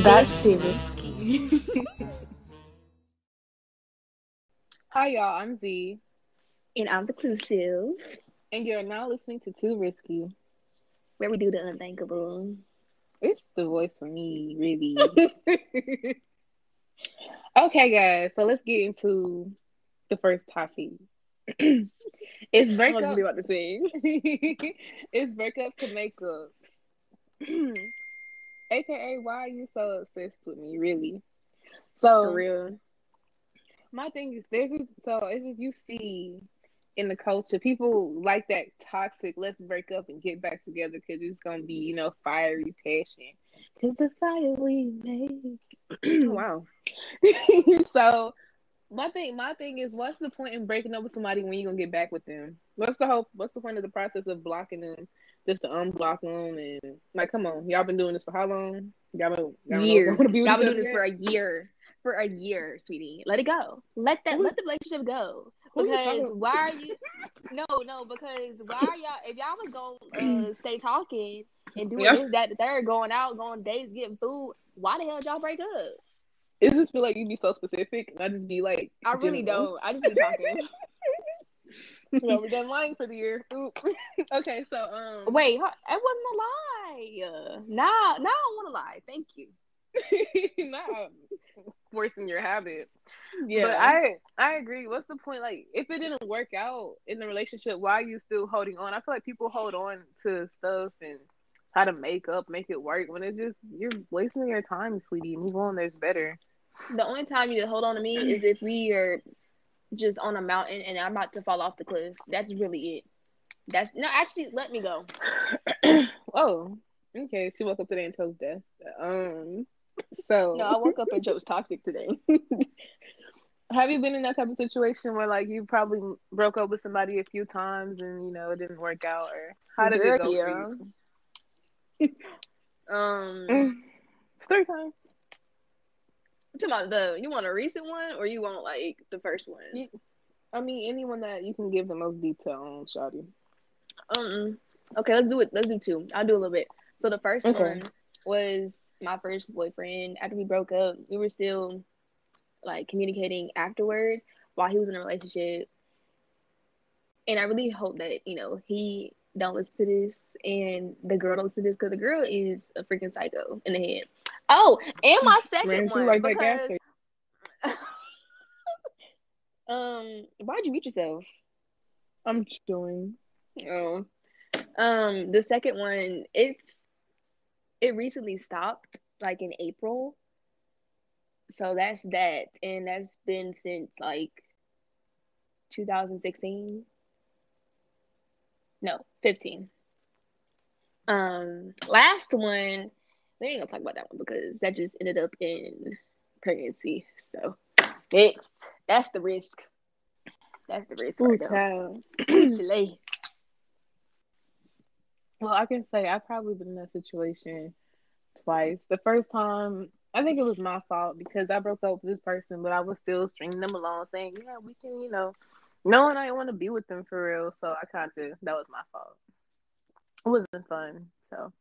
That's too risky. Hi, y'all. I'm Z, And I'm Reclusive, and you're now listening to Too Risky. where we do the unthinkable. It's the voice for me, really. Okay, guys. So let's get into the first topic. It's I was really breakups. about to sing. It's breakups to makeups. AKA, why are you so obsessed with me, really? For So real. my thing is, it's just you see in the culture, people like that toxic. Let's break up and get back together because it's gonna be, fiery passion. Cause the fire we Oh, make. wow. So my thing is, what's the point in breaking up with somebody when you gonna get back with them? What's the hope? What's the point of the process of blocking them? Just to unblock them and like, come on, y'all been doing this for how long? Y'all know if y'all Years. want to be with Y'all each been other doing this yet? for a year. For a year, sweetie. Let it go. Let Who, the relationship go. who you Because talking? why are you no, because why are y'all if y'all was gonna stay talking and doing Yeah, this, that, the third, going out, going on dates, getting food, why the hell y'all break up? it just feel like you be so specific, and I just be like I really general. don't. I just be talking. Well, we're done lying for the year. Oop. Okay, so Wait, it wasn't a lie. Nah, I don't want to lie. Thank you. not forcing your habit. But Yeah. I agree. What's the point? Like, if it didn't work out in the relationship, why are you still holding on? I feel like people hold on to stuff and try to make it work when it's just you're wasting your time, sweetie. Move on. There's better. The only time you hold on to me is if we are just on a mountain and I'm about to fall off the cliff. That's really it. That's no, actually, let me go. Oh, okay. She woke up today and chose death. No, So I woke up and chose toxic today. have you been in that type of situation where like you probably broke up with somebody a few times and it didn't work out, or how did it Girl, go for you? yeah. Um, Story time. talking about you want a recent one or you want like the first one? You, I mean, anyone that you can give the most detail on, Shawty. Um, okay, let's do it. Let's do two. I'll do a little bit. So the first Okay. one was my first boyfriend. After we broke up, we were still like communicating afterwards while he was in a relationship. And I really hope that, he don't listen to this and the girl don't listen to this because the girl is a freaking psycho in the head. Oh, and my second Ran through one like that gas because station. why'd you mute yourself? I'm chilling. Oh. The second one, it recently stopped like in April. So that's that. And that's been since like 2016. No, 15. Last one, we ain't gonna talk about that one because that just ended up in pregnancy. So next, that's the risk. That's the risk Ooh, right now. child. Ooh, Chile. Well, I can say I've probably been in that situation twice. The first time, I think it was my fault because I broke up with this person, but I was still stringing them along, saying, "Yeah, we can," knowing I didn't want to be with them for real. So I kind of that was my fault. It wasn't fun. So,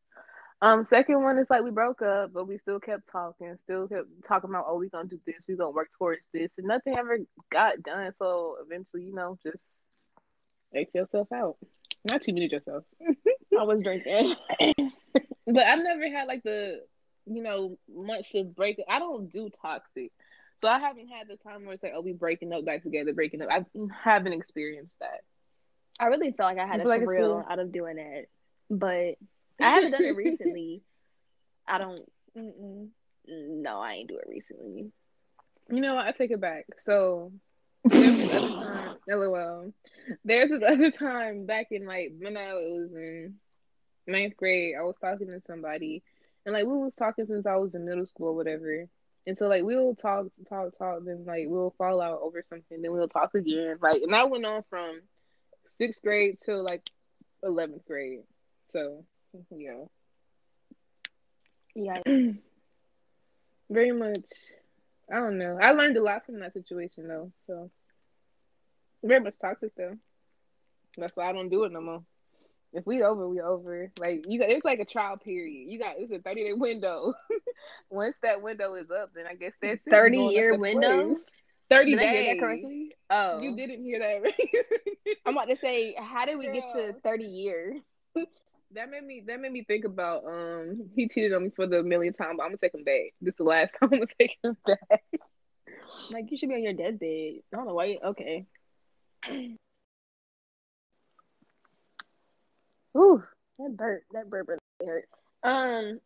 second one is like we broke up, but we still kept talking about, oh, we gonna do this, we gonna work towards this, and nothing ever got done. So eventually, just X yourself out. Not too many yourself. I was drinking. But I've never had like the, months of break. I don't do toxic. So I haven't had the time where it's like, oh, we breaking up back together, breaking up. I haven't experienced that. I really felt like I I had a feel like it's thrill a. out of doing that, but I haven't done it recently. I don't. No, I ain't do it recently. You know what? I take it back. So there's this other time, LOL. There's this other time back in like when I was in ninth grade. I was talking to somebody, and like we was talking since I was in middle school or whatever. And so like we'll talk, then like we'll fall out over something, then we'll talk again. Like, and that went on from sixth grade till like 11th grade. So yeah, Yeah. very much. I don't know. I learned a lot from that situation though. So very much toxic though. That's why I don't do it no more. If we over, we over. Like it's like a trial period. It's a 30-day window. Once that window is up, then I guess that's it. We going our 30-year separate ways. window. 30 Did I hear that days. correctly? You Oh, didn't hear that, right? I'm about to say, how did we get to Girl, 30 years? that made me think about he cheated on me for the millionth time, but I'm gonna take him back. This is the last time I'm gonna take him back. Like, you should be on your deathbed. I don't know why. Okay. Ooh, that burp really hurt. Um,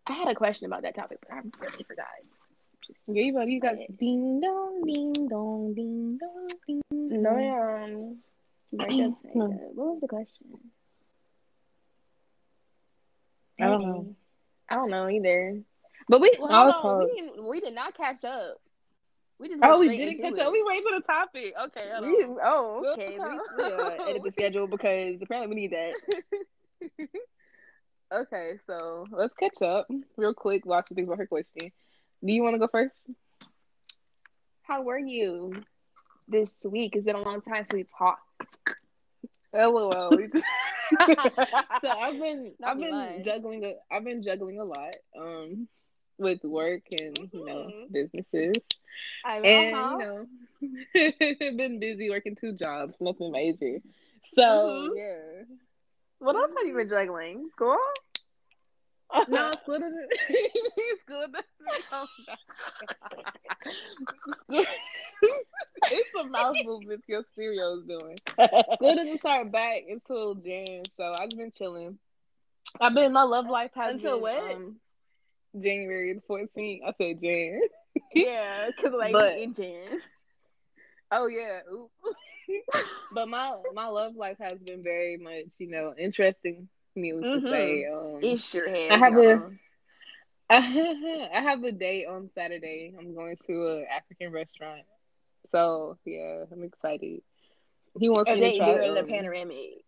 I had a question about that topic, but I really forgot. Yeah, you got But ding dong, ding dong, ding dong, ding no, dong. breakups. No, What was the question? I don't know. Dang, I don't know either. But hold I'll on. talk. We did not catch up. We just went Oh, we straight didn't into catch up. it. We wait for the topic. Okay, hold on. We'll Okay. Let me edit talk. the schedule because apparently we need that. Okay, so let's catch up real quick while she thinks about her question. Do you want to go first? How were you this week? It's been a long time since we talked. LOL. So Not I've be been lying. juggling a lot with work and Mm-hmm. businesses, and Uh-huh. been busy working 2 jobs, nothing major. So Mm-hmm. yeah. What else have you Mhm. been juggling? School? No, school doesn't. School doesn't come back. School, it's a mouth movement your stereo's doing. School doesn't start back until Jan, so I've been chilling. My love life has Until been what? January the 14th. I said Jan. Yeah, because, like, we But in Jan. oh yeah, oop. But my love life has been very much, interesting, needless to Mm-hmm. say. It sure I has, have a y'all. I have a date on Saturday. I'm going to an African restaurant. So yeah, I'm excited. He wants A me to date try bigger than the panoramic.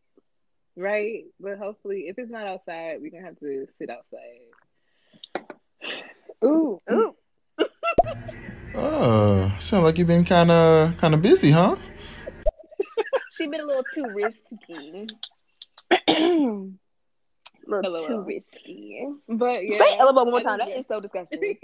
right, but hopefully if it's not outside, we're gonna have to sit outside. Ooh. Ooh. Oh, sound like you've been kind of busy, huh? She been a little too risky. A little too LOL. risky. But Say yeah, LOL one more I time. just That been is so disgusting.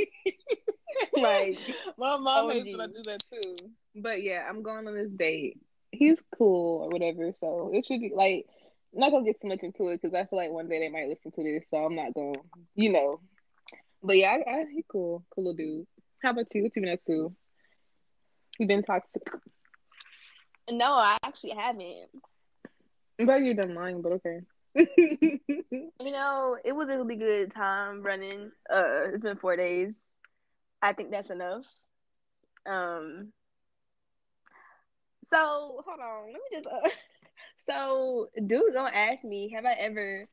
Like, my mom hates when I OMG. do that too. But yeah, I'm going on this date. He's cool or whatever, so it should be like I'm not gonna get too much into it because I feel like one day they might listen to this, so I'm not gonna, you know. But yeah, he cool little dude. How about you? What you been up to? You been toxic? No, I actually haven't. I'm glad you done lying, but okay. It was a really good time running. It's been 4 days. I think that's enough. Um, so hold on. Let me just. So, dude, gonna ask me, have I ever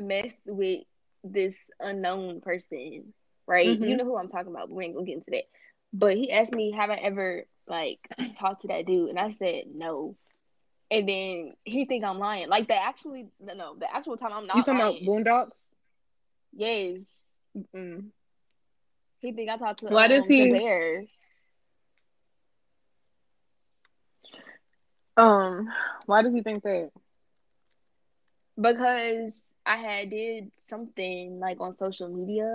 messed with this unknown person? Right? You Mhm. know who I'm talking about. But we ain't gonna get into that. But he asked me, have I ever like talked to that dude? And I said no. And then he think I'm lying. Like the actual time I'm You not talking about lying. Boondocks? Yes. Mm. He think I talked Why does to he? Bear Um, why does he think that? because I had did something like on social media.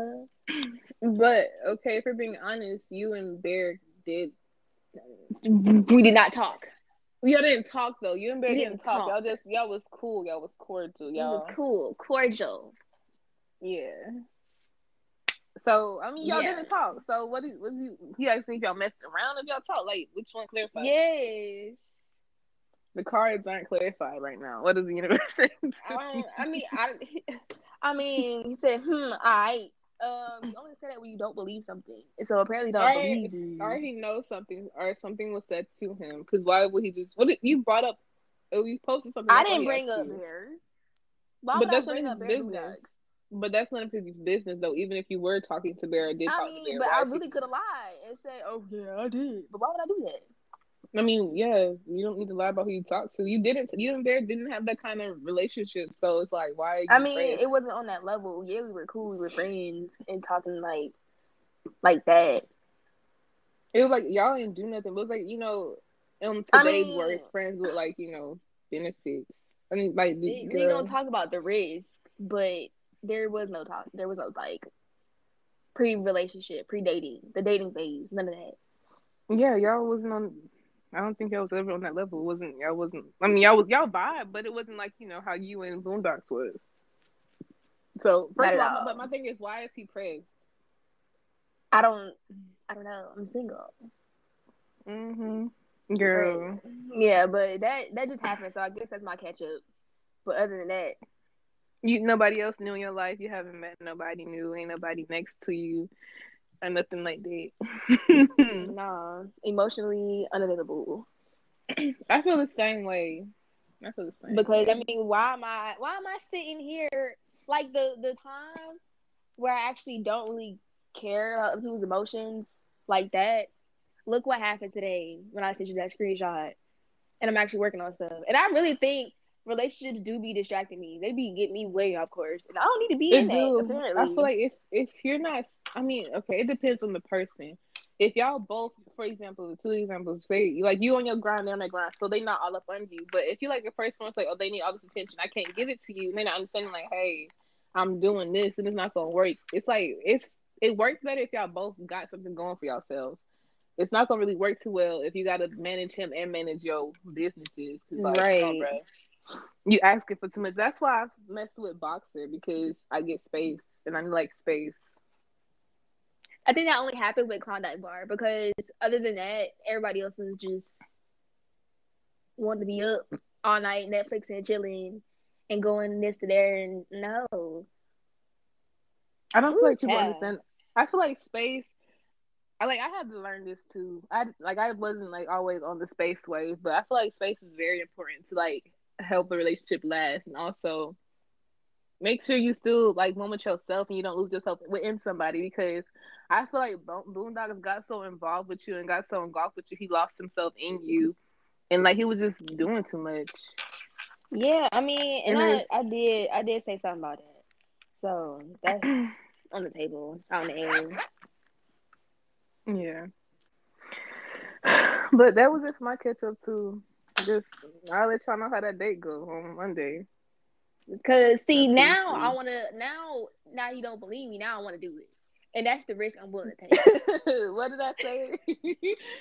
But okay, for being honest, you and Bear did. We did not talk. Y'all didn't talk though. You and Bear We didn't didn't talk. talk. Y'all was cool. Y'all was cordial. We was Y'all, cool, cordial. yeah. So I mean, y'all Yeah. didn't talk. So was you? He asked me if y'all messed around. If y'all talk, like which one clarified? Yes. The cards aren't clarified right now. What does the universe say? I mean, he said, I. You only say that when you don't believe something. So apparently don't or believe you. or he knows something, or something was said to him. Because why would he just? What did you brought up? Oh, you posted something. I That's why didn't he bring asked up you. Bear. Why would But I that's none of bring his up Bear business. Boondocks? But that's none of his business, though. Even if you were talking to Bear or did I talk to mean, Bear, but why I is he? really could have lied and said, "Oh yeah, I did." But why would I do that? I mean, yeah, you don't need to lie about who you talk to. You didn't. You and Bear didn't have that kind of relationship, so it's like, why are I you mean, it pressed? wasn't on that level. Yeah, we were cool, we were friends, and talking like that. It was like y'all didn't do nothing. It was like I today's mean, words, friends with like benefits. I mean, like, We ain't gonna talk about the risk, but there was no talk. There was no like pre-relationship, pre-dating, the dating phase, none of that. yeah, y'all wasn't on. I don't think y'all was ever on that level. Wasn't y'all? Wasn't I mean, y'all vibe, but it wasn't like how you and Boondocks was. So Not first at of all, all. but my thing is, why is he pressed? I don't know. I'm single. Girl. But, yeah, but that just happened, so I guess that's my catch up. But other than that, Nobody else new in your life. You haven't met nobody new. Ain't nobody next to you or nothing like that. nah, emotionally unavailable. I feel the same way. I feel the same Because I way. mean, why am I sitting here like the time where I actually don't really care about people's emotions like that? Look what happened today when I sent you that screenshot, and I'm actually working on stuff. And I really think relationships do be distracting me. They be getting me way off course, and I don't need to be in It that. do. I feel Apparently, like if you're not, I mean, okay, it depends on the person. If y'all both, for example, the two examples, say like you on your grind, they're on their grind, so they not all up on you. But if you like a person who's like, oh, they need all this attention, I can't give it to you, and they're not understanding like, hey, I'm doing this and it's not gonna work. It's like it works better if y'all both got something going for yourselves. It's not gonna really work too well if you gotta manage him and manage your businesses. It's like, come on, right? bro. You asking for too much. That's why I mess with Boxer because I get space and I like space. I think that only happened with Klondike Bar because other than that, everybody else was just wanting to be up all night, Netflix and chilling, and going this to there. And no, I don't feel ooh, like people child. understand. I feel like space. I had to learn this too. I wasn't like always on the space wave, but I feel like space is very important to like help a relationship last, and also make sure you still like one with yourself and you don't lose yourself within somebody because I feel like Boondocks got so involved with you and got so engulfed with you, he lost himself in you and like he was just doing too much. Yeah, I mean, and And there's I did say something about that. So that's on the table, on the air. yeah. But that was it for my catch up too. Just I'll let y'all know how that date go on Monday. Cause see, That's pretty now I free. wanna now you don't believe me. Now I wanna do it, and that's the risk I'm willing to take. What did I say?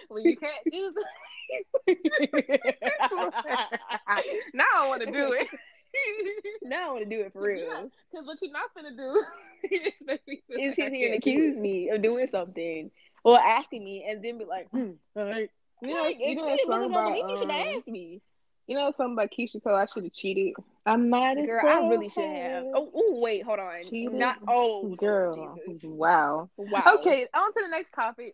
Well, you can't do now I want to do it. Now I want to do it for real. Because what you're not gonna do is make me feel Is like he I here and can't do accuse it. me of doing something or asking me and then be like, all right. Like, You if know you something wasn't gonna about believe me, you should have asked me. something about Keisha Cole. I should have cheated. I might as Girl, I well really should have. have Oh, ooh, wait, hold on. cheated. Not, oh, Lord Girl, Jesus. wow. Wow. Okay, on to the next topic.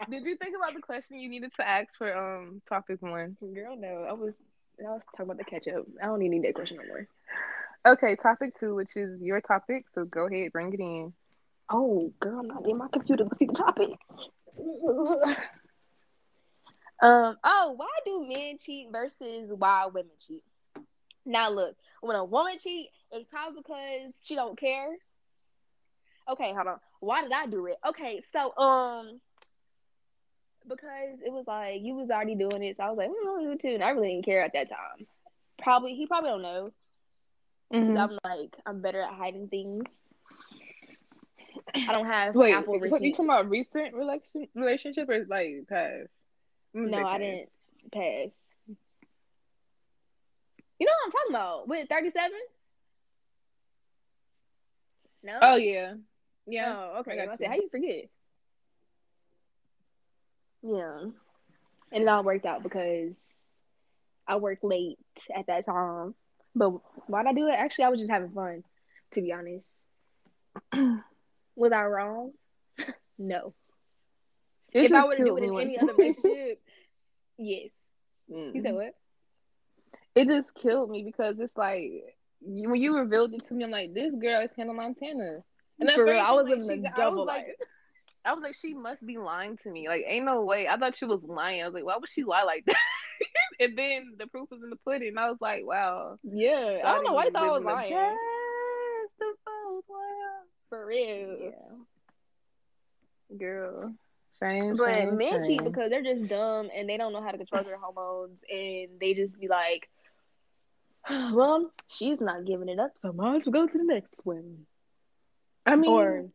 Did you think about the question you needed to ask for topic one? Girl, no. I was talking about the ketchup. I don't even need that question no more. Okay, topic two, which is your topic. So go ahead, bring it in. Oh, girl, I'm not in my computer to see the topic. Why do men cheat versus why women cheat? Now look, when a woman cheat, it's probably because she don't care. Okay, hold on. Why did I do it? Okay, so because it was like you was already doing it, so I was like, I'll do it too, and I really didn't care at that time. He probably don't know because Mm-hmm. I'm better at hiding things. I don't have Wait, ample what you receipts. talking about? Recent relationship or like past? I'm gonna say No, I past. didn't pass. You know what I'm talking about? With 37? No? Oh yeah, yeah. Oh, I okay. got I said, you. how you forget? Yeah. And it all worked out because I worked late at that time. But why'd I do it? Actually, I was just having fun, to be honest. Was I wrong? No. It If I just were to do killed it me in when any other relationship, yes. You said what? it just killed me because it's like when you revealed it to me, I'm like, this girl is Hannah Montana. And at For real, first, I I'm was like, living a I was double like, life. she must be lying to me. Like, ain't no way. I thought she was lying. I was like, why would she lie like that? And then the proof was in the pudding. And I was like, wow, Yeah. I don't know Shawty why you was thought I was living the lying. best of both worlds. For real. Yeah, girl. Shame, But shame, men cheat shame. because they're just dumb and they don't know how to control their hormones, and they just be like, well, she's not giving it up, so I might as well go to the next one. I mean, Or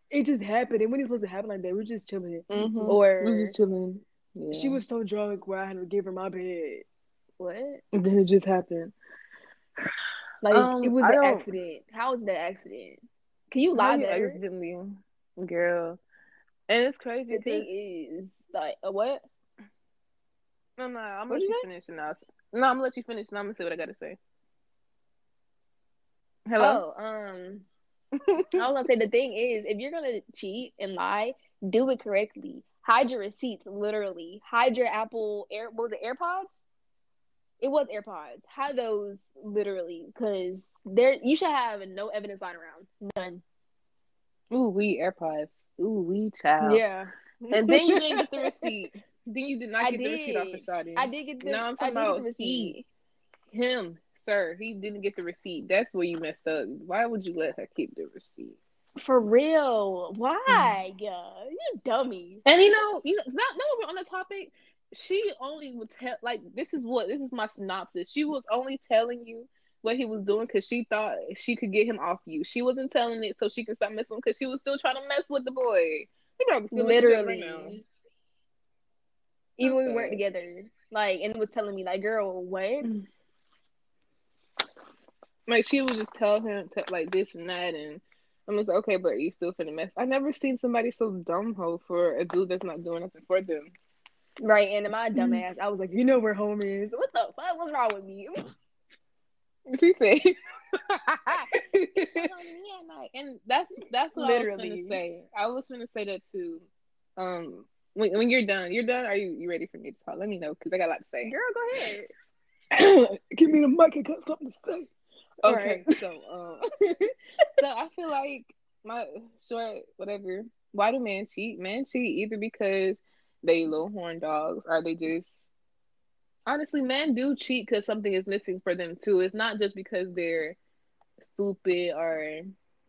it just happened, and when it's supposed to happen like that, we're just chilling. we're Or just chilling. she Yeah. was so drunk where I had to give her my bed. What? And then it just happened. Like, it was I an don't. accident. How was that accident? Can you How lie you better? accidentally, girl? And it's crazy The thing because is, like, what? no, I'm gonna What'd let you you say? finish and no, I'm gonna let you finish and I'm gonna say what I gotta say. Hello. Oh, I was gonna say the thing is, if you're gonna cheat and lie, do it correctly. Hide your receipts, literally. Hide your Apple Air. What was it, AirPods? It was AirPods. Hide those literally, because there you should have no evidence lying around. None. Ooh, we AirPods. Ooh, we child. Yeah. And then you didn't get the receipt. Then you did not I get the receipt off the did. Saudi. I did get No, the. I'm I talking did get about the receipt. him, sir. He didn't get the receipt. That's where you messed up. Why would you let her keep the receipt? For real? Why? You dummy. And it's not. No, we're on the topic. She only would tell. Like, this is my synopsis. She was only telling you what he was doing because she thought she could get him off you. She wasn't telling it so she could stop messing with him because she was still trying to mess with the boy. They probably still messing together right now. Literally. Even when we weren't together, like, and it was telling me, like, girl, what? Like, she would just tell him like this and that, and I'm just like, okay, but you still finna mess. I never seen somebody so dumb ho for a dude that's not doing nothing for them. Right, and my dumbass, I was like, you know where home is. What the fuck? What's wrong with me? She said, and that's what Literally. I was finna say. I was finna say that too. When you're done, Are you ready for me to talk? Let me know because I got a lot to say. Girl, go ahead. Give me the mic. I got something to say. Okay, Right. so so I feel like my short whatever. Why do men cheat? Men cheat either because they little horn dogs, or they just honestly, men do cheat because something is missing for them too. It's not just because they're stupid or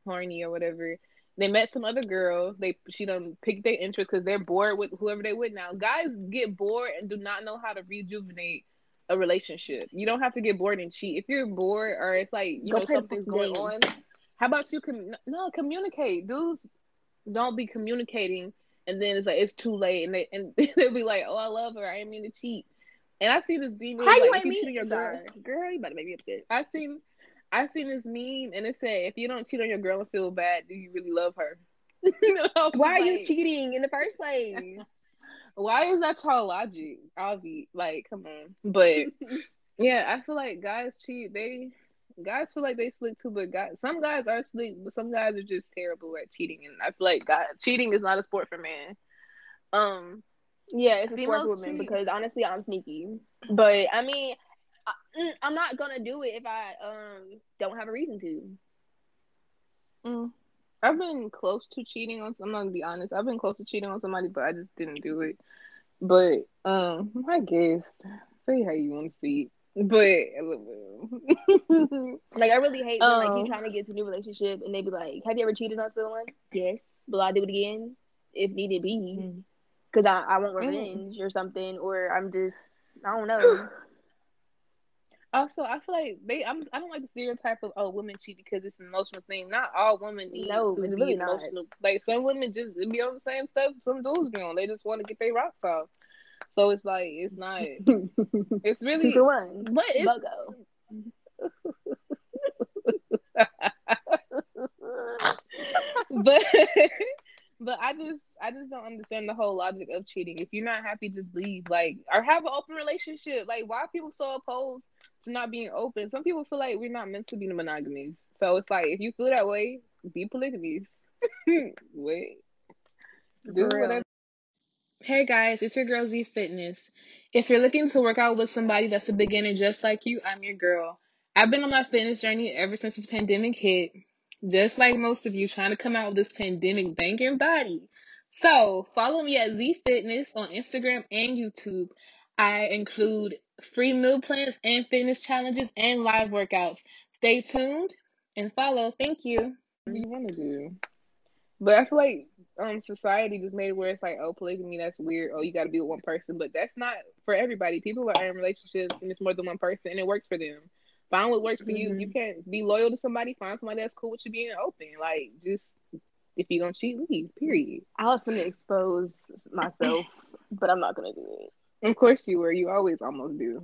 horny or whatever. They met some other girl. She done picked their interest because they're bored with whoever they with now. Guys get bored and do not know how to rejuvenate a relationship. You don't have to get bored and cheat. If you're bored or it's like Go play the something's fucking going game. on, how about you communicate? Dudes don't be communicating, and then it's like it's too late, and they'll be like, "Oh, I love her. I didn't mean to cheat." And I see this meme. It How was you like, if ain't you me? cheat on your girl, Sorry. Girl, you better make me upset. I seen this meme, and it said, "If you don't cheat on your girl and feel bad, do you really love her?" Why are you cheating in the first place? Why is that y'all logic? I'll be like, come on. But yeah, I feel like guys cheat. Guys feel like they slick too, but some guys are slick, but some guys are just terrible at cheating. And I feel like cheating is not a sport for men. Yeah, it's a sport for Females women cheat. because honestly, I'm sneaky. But I mean, I'm not gonna do it if I don't have a reason to. I've been close to cheating on. I'm gonna be honest. I've been close to cheating on somebody, but I just didn't do it. But I guess say how you want to see it. But Like, I really hate when like you trying to get to a new relationship and they be like, "Have you ever cheated on someone?" Yes, but I'll do it again if needed be, because I want revenge or something, or I'm just I don't know. Also, I feel like I don't like the stereotype of women cheat because it's an emotional thing. Not all women need No, to it's be really not. emotional. Like some women just be on the same stuff some dudes be on. They just want to get their rocks off. So it's like it's not. It's really 2 for 1. But it's Buggo. but but I just don't understand the whole logic of cheating. If you're not happy, just leave. Like, or have an open relationship. Like, why are people so opposed to not being open? Some people feel like we're not meant to be monogamous. So it's like, if you feel that way, be polygamous. Wait, do whatever. Hey guys, it's your girl ZEE.FITNESS. If you're looking to work out with somebody that's a beginner just like you, I'm your girl. I've been on my fitness journey ever since this pandemic hit. Just like most of you, trying to come out of this pandemic banging body. So, follow me at ZEE.FITNESS on Instagram and YouTube. I include free meal plans and fitness challenges and live workouts. Stay tuned and follow. Thank you. What do you want to do? But I feel like society just made it where it's like, oh, polygamy, that's weird. Oh, you got to be with one person, but that's not for everybody. People are in relationships and it's more than one person, and it works for them. Find what works for you. If you can't be loyal to somebody, find somebody that's cool with you being open. Like, just if you don't cheat, leave. Period. I was gonna expose myself, but I'm not gonna do it. Of course you were. You always almost do.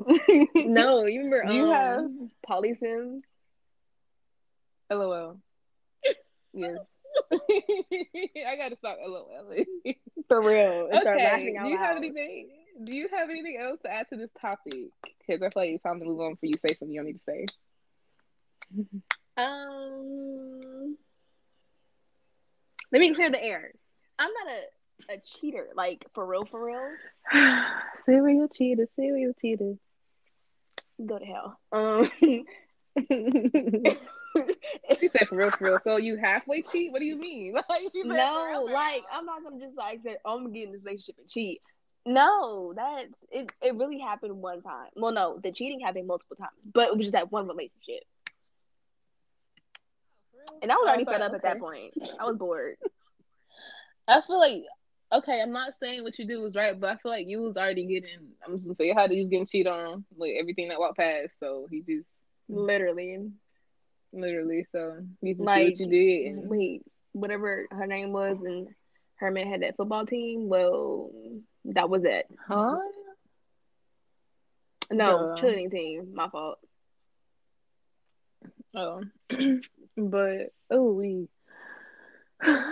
No, you remember Do you have polysims? LOL? Yes. I gotta stop LOL. For real. And start Okay. laughing out Do you have loud. anything? Do you have anything else to add to this topic? Because I feel like it's time to move on for you to say something you don't need to say. Let me clear the air. I'm not a cheater, like for real, for real. Serial cheater, serial cheater. Go to hell. She said for real. So you halfway cheat? What do you mean? Like, she said No, like I'm not gonna just like say, oh, I'm gonna get in this relationship and cheat. No, that's it. It really happened one time. Well, no, the cheating happened multiple times, but it was just that one relationship, and I was already fed up at that point. I was bored. I feel like, okay, I'm not saying what you do was right, but I feel like you was already getting, I'm just gonna say, how he was getting cheated on with everything that walked past, so he just Literally, so you just like, do what you did. And... wait, whatever her name was, and her man had that football team. Well, that was it. Huh? No, cheerleading team. My fault. Oh, but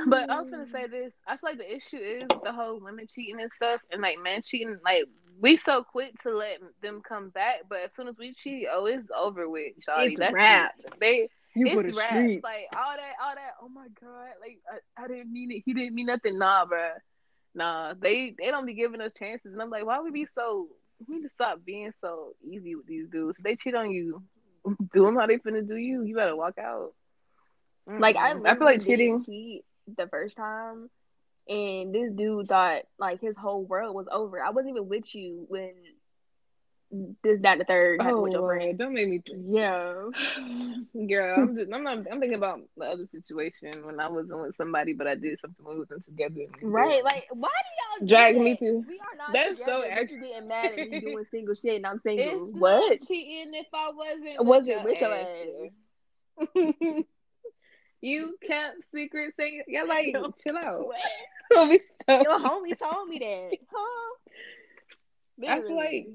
But I was gonna say this. I feel like the issue is the whole women cheating and stuff, and like men cheating. Like we so quick to let them come back, but as soon as we cheat, oh, it's over with, shawty. It's raps. It's raps. Like all that. Oh my god! Like I didn't mean it. He didn't mean nothing. Nah, bruh. Nah, they don't be giving us chances, and I'm like, why would we be so? We need to stop being so easy with these dudes. If they cheat on you, do them how they finna do you. You better walk out. Like I feel like cheating. didn't cheat the first time, and this dude thought like his whole world was over. I wasn't even with you when this, that, and the third happened with your friend. Don't make me. Yeah, girl. I'm thinking about the other situation when I wasn't with somebody, but I did something when we wasn't together. Right? Like, why do y'all drag me to? We are not That's together. so But you're getting mad at me doing single shit, and I'm single. It's what? Not cheating if I wasn't with your ass. You kept secret saying, yeah, like chill out. Your homie told me that. Huh? I feel like,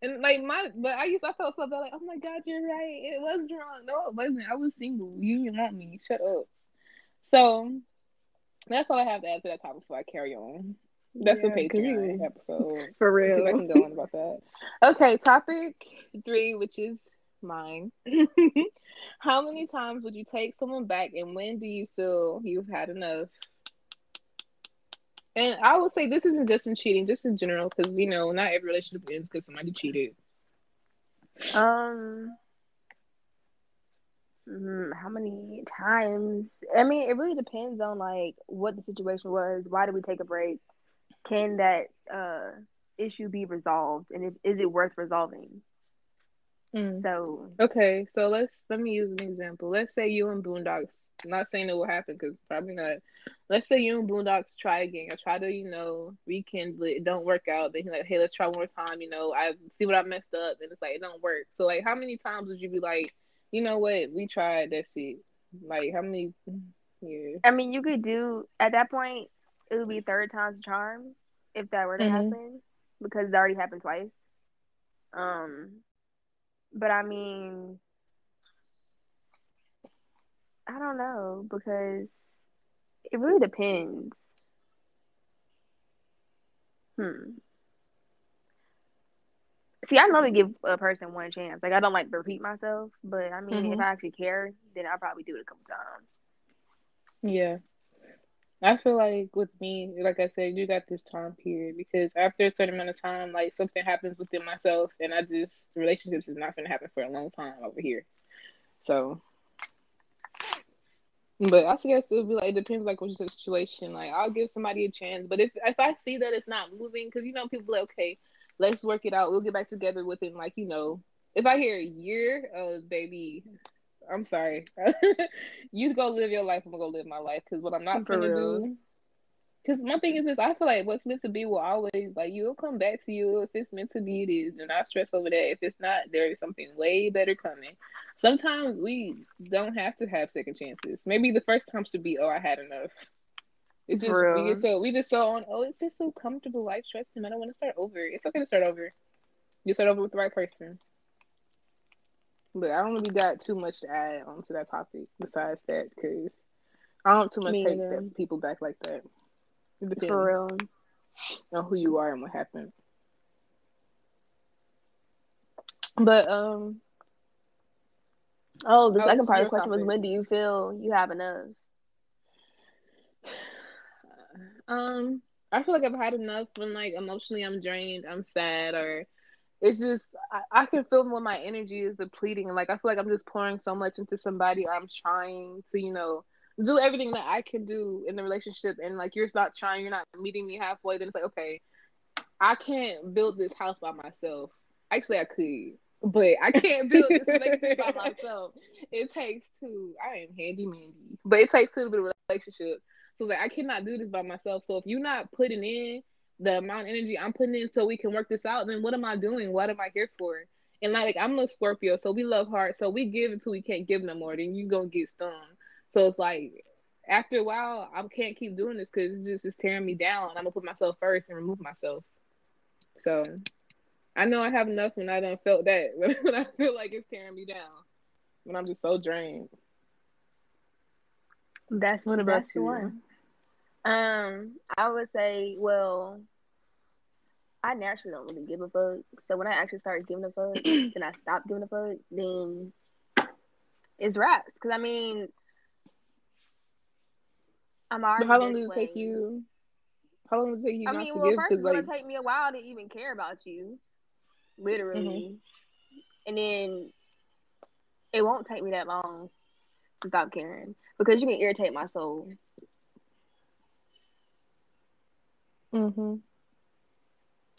and like but I felt so bad, like, oh my god, you're right. It was wrong. No, it wasn't. I was single. You didn't want me. Shut up. So that's all I have to add to that topic before I carry on. That's a Patreon episode. For real. Because I can go on about that. Okay, topic 3, which is mine. How many times would you take someone back, and when do you feel you've had enough? And I would say this isn't just in cheating, just in general, because not every relationship ends because somebody cheated. How many times? I mean, it really depends on like what the situation was. Why did we take a break? Can that issue be resolved, and is it worth resolving? So okay, so let me use an example. Let's say you and Boondocks. I'm not saying it will happen because probably not. Let's say you and Boondocks try again. I try to rekindle it. It don't work out. Then like, hey, let's try one more time. I see what I messed up, and it's like it don't work. So like, how many times would you be like, you know what, we tried, that's it? Like how many? Yeah. I mean, you could do at that point. It would be third time's a charm if that were to happen, because it already happened twice. But I mean, I don't know, because it really depends. See, I normally give a person one chance. Like, I don't like to repeat myself, but I mean, if I actually care, then I'll probably do it a couple times. Yeah. I feel like with me, like I said, you got this time period, because after a certain amount of time, like something happens within myself, and relationships is not going to happen for a long time over here. So, but I guess it would be like, it depends, like what's the situation. Like I'll give somebody a chance, but if I see that it's not moving, because people be like, okay, let's work it out. We'll get back together within like if I hear a year, baby, I'm sorry. You go live your life. I'm gonna go live my life, because what I'm not gonna do Because my thing is this, I feel like what's meant to be will always, like, you'll come back to you. If it's meant to be, it is. Do not stress over that. If it's not, there is something way better coming. Sometimes we don't have to have second chances. Maybe the first time should be, oh, I had enough. It's just, For real. we just so on, oh, it's just so comfortable. I trust him. I don't want to start over. It's okay to start over. You start over with the right person. But I don't really got too much to add onto that topic besides that, because I don't too much Me take either. that people back like that. It For depends real. on who you are and what happened. But Oh, the oh, second this is part of the your question was, topic. when do you feel you have enough? I feel like I've had enough when, like, emotionally I'm drained, I'm sad, or it's just I can feel when my energy is depleting. Like, I feel like I'm just pouring so much into somebody, or I'm trying to, do everything that I can do in the relationship, and like you're not trying, you're not meeting me halfway. Then it's like, okay, I can't build this house by myself. Actually, I could, but I can't build this relationship by myself. It takes two. I am handy mandy, but it takes two to build a relationship. So like, I cannot do this by myself. So if you're not putting in the amount of energy I'm putting in so we can work this out, then what am I doing? What am I here for? And like, I'm a Scorpio, so we love hard. So we give until we can't give no more. Then you gonna get stung. So it's like, after a while, I can't keep doing this because it's tearing me down. I'm gonna put myself first and remove myself. So I know I have enough when I done felt that, when I feel like it's tearing me down, when I'm just so drained. That's What about that's the you? one. I would say, well, I naturally don't really give a fuck. So when I actually start giving a fuck, then I stop giving a fuck, then it's raps. Because I mean, I'm But already how there long did it take explaining. you? How long did it take you I not mean, to well, give? first Because, it's gonna like, take me a while to even care about you, hmm literally, and then it won't take me that long to stop caring because you can irritate my soul, hmm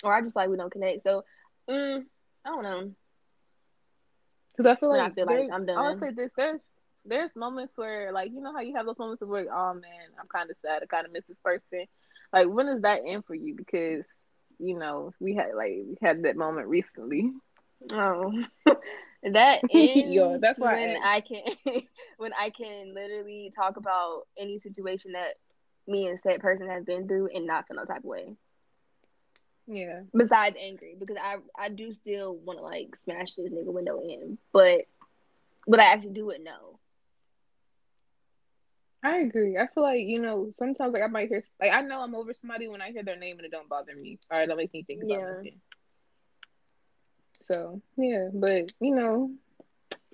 or I just feel like we don't connect. So, I don't know because I feel when I like feel like I'm I'll done. say this, there's moments where, like, you know how you have those moments of where, oh man, I'm kind of sad, I kind of miss this person. Like, when does that end for you? Because we had that moment recently. Oh, that Yo, ends that's why when I asked. I can when I can literally talk about any situation that me and said person has been through and not feel no type of way. Yeah. Besides angry, because I do still want to like smash this nigga window in, but would I actually do it? No. I agree. I feel like, sometimes, like, I might hear, like, I know I'm over somebody when I hear their name and it don't bother me. Or it don't make me think about Yeah. nothing. So, yeah. But,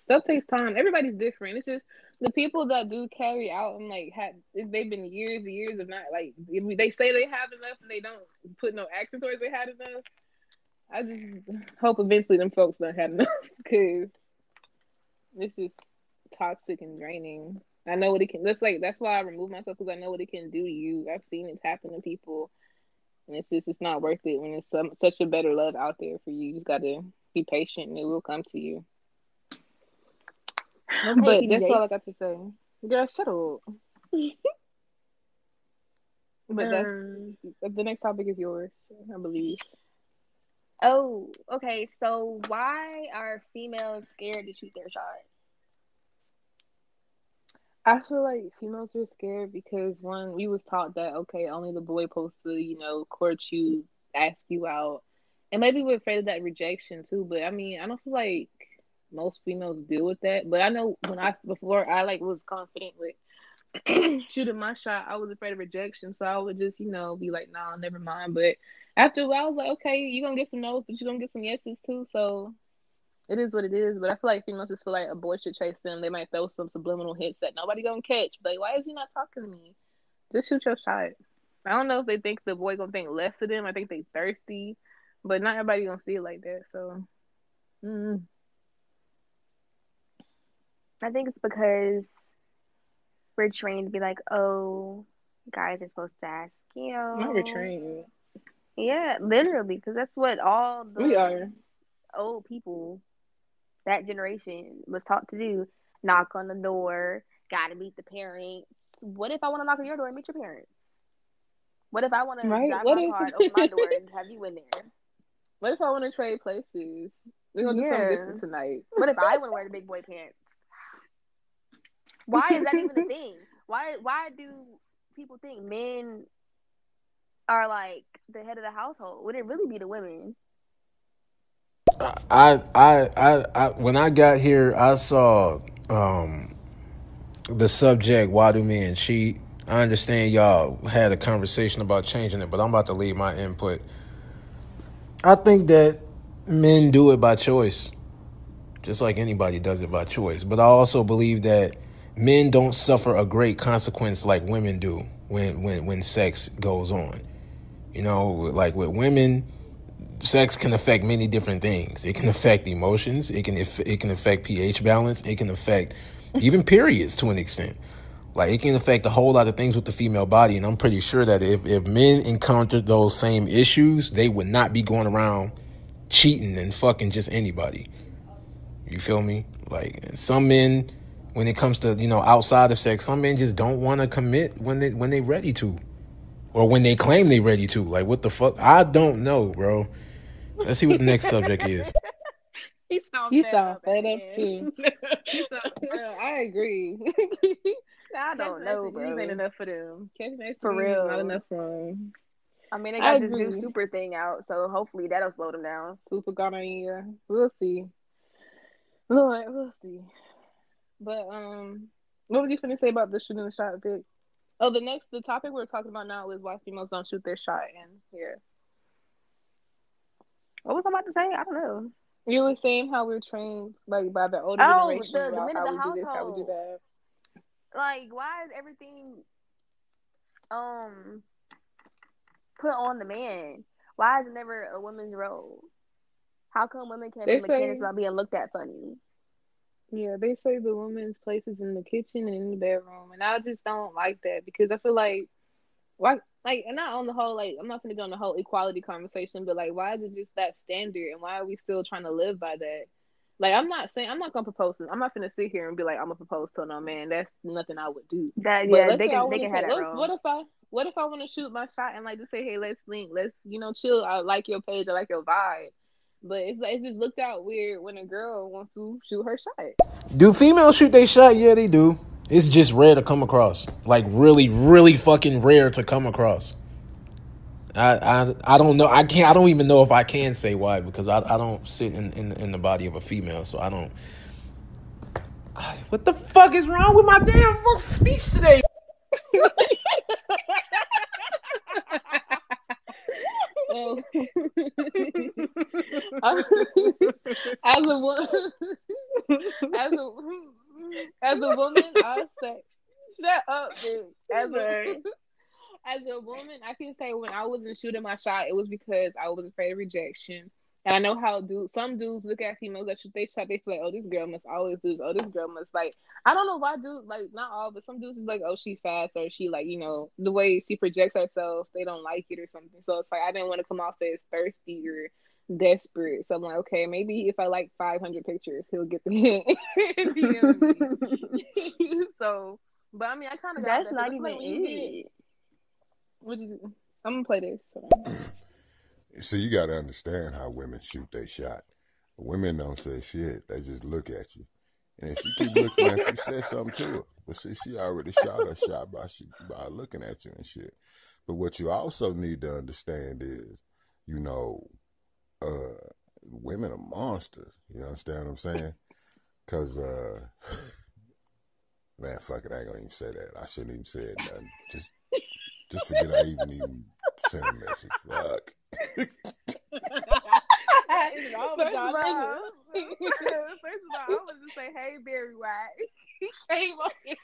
stuff takes time. Everybody's different. It's just the people that do carry out and, like, they've been years and years of not, like, if they say they have enough and they don't put no action towards they had enough. I just hope eventually them folks don't have enough, because it's just toxic and draining. I know what it can. That's why I remove myself, because I know what it can do to you. I've seen it happen to people, and it's not worth it when it's such a better love out there for you. You just gotta be patient, and it will come to you. Okay, But PD that's all I Jakes. got to say. Girl, shut up. But that's Um. the next topic is yours, I believe. Oh, okay. So why are females scared to shoot their shot? I feel like females are scared because, one, we was taught that, okay, only the boy supposed to, court you, ask you out, and maybe we're afraid of that rejection too. But I mean, I don't feel like most females deal with that. But I know before I like was confident with shooting my shot, I was afraid of rejection, so I would just be like, nah, never mind. But after a while, I was like, okay, you're gonna get some no's, but you're gonna get some yeses too. So it is what it is. But I feel like females just feel like a boy should chase them. They might throw some subliminal hits that nobody gonna catch. But why is he not talking to me? Just shoot your shot. I don't know if they think the boy gonna think less of them. I think they thirsty, but not everybody gonna see it like that. So, I think it's because we're trained to be like, oh, guys are supposed to ask not you. retrained. Yeah, literally, because that's what all We the are. old people, that generation, was taught to do. Knock on the door, gotta meet the parents. What if I want to knock on your door and meet your parents? What if I want to Right? drive What my if car and open my door and have you in there? what if I want to trade places? We're gonna do something Yeah. different tonight. What if I want to wear the big boy pants? Why is that even a thing? Why do people think men are like the head of the household? Would it really be the women? When I got here, I saw the subject, why do men cheat? I understand y'all had a conversation about changing it, but I'm about to leave my input. I think that men do it by choice, just like anybody does it by choice. But I also believe that men don't suffer a great consequence like women do when sex goes on. You know, like with women, sex can affect many different things. It can affect emotions. It can affect pH balance. It can affect even periods to an extent. Like it can affect a whole lot of things with the female body. And I'm pretty sure that if men encountered those same issues, they would not be going around cheating and fucking just anybody. You feel me? Like some men, when it comes to outside of sex, some men just don't want to commit when they ready to, or when they claim they ready to. Like what the fuck? I don't know, bro. Let's see what the next subject is. He sound You fed sound up at fed the up end. too. You sound, bro, I agree. I Catching don't know, STDs ain't bro. enough for them. Catching For STDs is not real. enough for them. I mean, they I got this new agree. super thing out, so hopefully that'll slow them down. Super gonorrhea. We'll see. Lord, we'll see. But what was you finna say about the shooting the shot pic? Oh, the topic we're talking about now is why females don't shoot their shot in here. What was I about to say? I don't know. You were saying how we're trained like by the older Oh, generation the about men of how the we do this, how we do household. that. Like, why is everything um put on the man? Why is it never a woman's role? How come women can't be They mechanics say without being looked at funny? Yeah, they say the woman's place is in the kitchen and in the bedroom, and I just don't like that because I feel like why, like, and not on the whole, like, I'm not gonna go on the whole equality conversation, but like, why is it just that standard, and why are we still trying to live by that? Like, I'm not saying I'm not gonna propose to. I'm not gonna sit here and be like I'm gonna propose to no man. That's nothing I would do. That But yeah, let's say I they want to can have take. that role. What if I want to shoot my shot and like just say, hey, let's link, let's chill. I like your page, I like your vibe. But it's just looked out weird when a girl wants to shoot her shot. Do females shoot they shot? Yeah, they do. It's just rare to come across. Like really, really fucking rare to come across. I don't know. I don't even know if I can say why because I don't sit in the body of a female, so I don't. What the fuck is wrong with my damn speech today? Oh. as a woman, as a as a woman, I say, shut up, bitch. As a woman, I can say when I wasn't shooting my shot, it was because I was afraid of rejection. And I know how some dudes look at females that shoot they shot, they feel like, oh, this girl must always do this. Oh, this girl must like. I don't know why dudes like not all, but some dudes is like, oh, she fast or she like the way she projects herself, they don't like it or something. So it's like I didn't want to come off as thirsty or desperate. So I'm like, okay, maybe if I like 500 pictures, he'll get the hint. So, but I mean, I kind of got That's that because not I feel even like when you get it. what you? I'm gonna play this. So you got to understand how women shoot their shot. Women don't say shit; they just look at you, and if she keep looking at you, say something to her. But see, she already shot her shot by looking at you and shit. But what you also need to understand is, you know, women are monsters. You understand what I'm saying? Because, man, fuck it, I ain't gonna even say that. I shouldn't even say nothing. Just forget I even sent a message. Fuck. What is wrong with y'all niggas? First of all, I was just say, hey, Barry White. He came on here.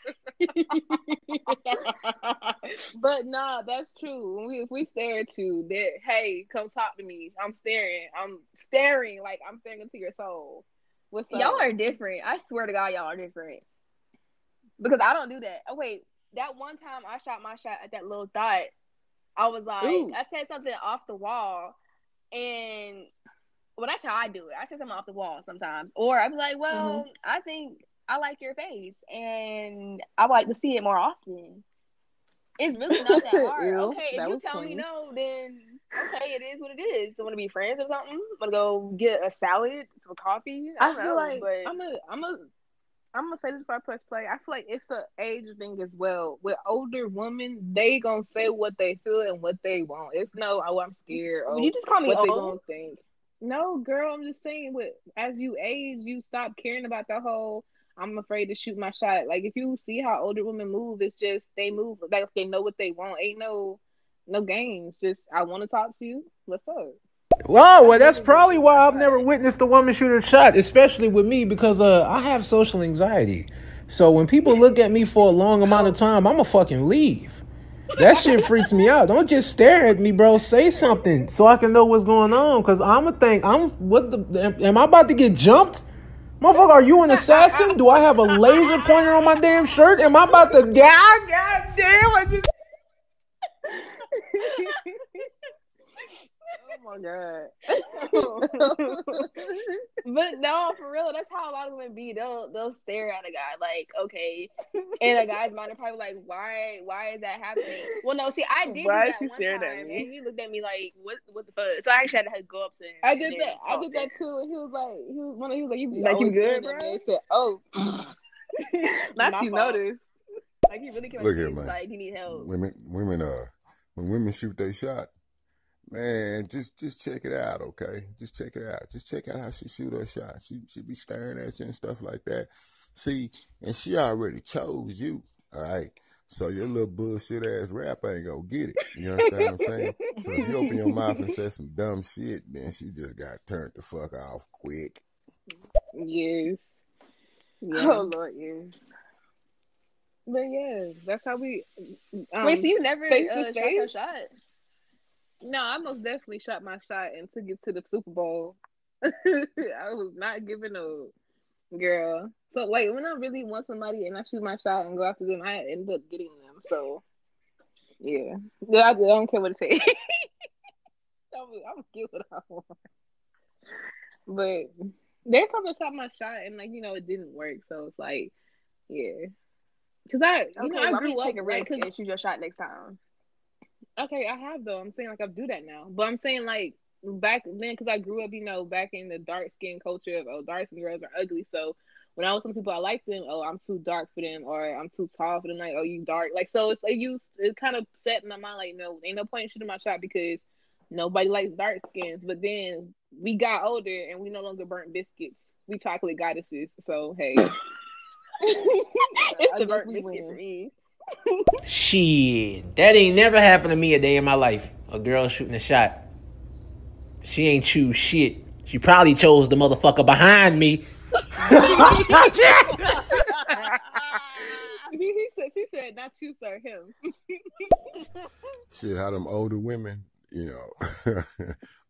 But nah, that's true. If we stare at you, that hey, come talk to me. I'm staring. Like I'm staring into your soul. What's up? Y'all are different. I swear to God, y'all are different. Because I don't do that. Oh wait, that one time I shot my shot at that little thought, I was like, Ooh. I said something off the wall, and well, that's how I do it. I say something off the wall sometimes, or I'm like, well, I think I like your face, and I would like to see it more often. It's really not that hard. Ew, Okay, if that you was tell me corny. no, then okay, it is what it is. So want to be friends or something? Want to go get a salad, some coffee? I I don't feel know, like but I'm gonna say this before I press play. I feel like it's an age thing as well. With older women, they gonna say what they feel and what they want. It's no, oh, I'm scared, would you or just call me what they old? gonna think. No, girl, I'm just saying. With as you age, you stop caring about the whole. I'm afraid to shoot my shot. Like if you see how older women move, it's just they move like they know what they want. Ain't no games. Just I want to talk to you. What's up? Well, That's that's literally probably my why I've never shot. witnessed a woman shoot a shot, especially with me, because I have social anxiety. So when people look at me for a long amount of Oh, time, I'ma fucking leave. That shit freaks me out. Don't just stare at me, bro. Say something so I can know what's going on. Cause I'ma think am I about to get jumped? Motherfucker, are you an assassin? Do I have a laser pointer on my damn shirt? Am I about to die? God damn, I just oh my god. But no, for real, that's how a lot of women be. They'll stare at a guy like, okay, and a guy's mind are probably like, why is that happening? Well, no, see, I did do Why is that she one staring at time, me? and he looked at me like, what the fuck? So I actually had to go up to him. I And did then that. I talk did to that him. too. And he was like, you be Like, you always good, staring at bro? me. I said, oh, not My you fault. noticed. Like he really came up Look to me here, and was man. like, you need help. Women, when women shoot their shot, man, just check it out, okay? Just check it out. Just check out how she shoot her shot. She be staring at you and stuff like that. See, and she already chose you, all right? So your little bullshit ass rap ain't gonna get it. You understand what I'm saying? So if you open your mouth and say some dumb shit, then she just got turned the fuck off quick. Yes. Yeah. Oh Lord, yes. But yeah, that's how we. Wait, so you never Face to shot face. your shot? No, I most definitely shot my shot and took it to the Super Bowl. I was not giving a girl. So like when I really want somebody and I shoot my shot and go after them, I end up getting them. So yeah, I don't care what it takes. I'm get what I want. But there's something shot my shot and like it didn't work. So it's like yeah, because I Okay, well, I I'm grew gonna up take a like risk and shoot your shot next time. okay, I have though. I'm saying like I do that now, but I'm saying like back then because I grew up, back in the dark skin culture of dark skin girls are ugly. So when I was telling people I like them, oh I'm too dark for them, or I'm too tall for them. Like oh you dark, like so it's like it kind of set in my mind like no, ain't no point in shooting my shot because nobody likes dark skins. But then we got older and we no longer burnt biscuits. We chocolate goddesses. So hey, It's I the guess burnt we biscuit for win. me. shit. That ain't never happened to me a day in my life. A girl shooting a shot. She ain't choose shit. She probably chose the motherfucker behind me. She said not you sir, him. Shit, how them older women,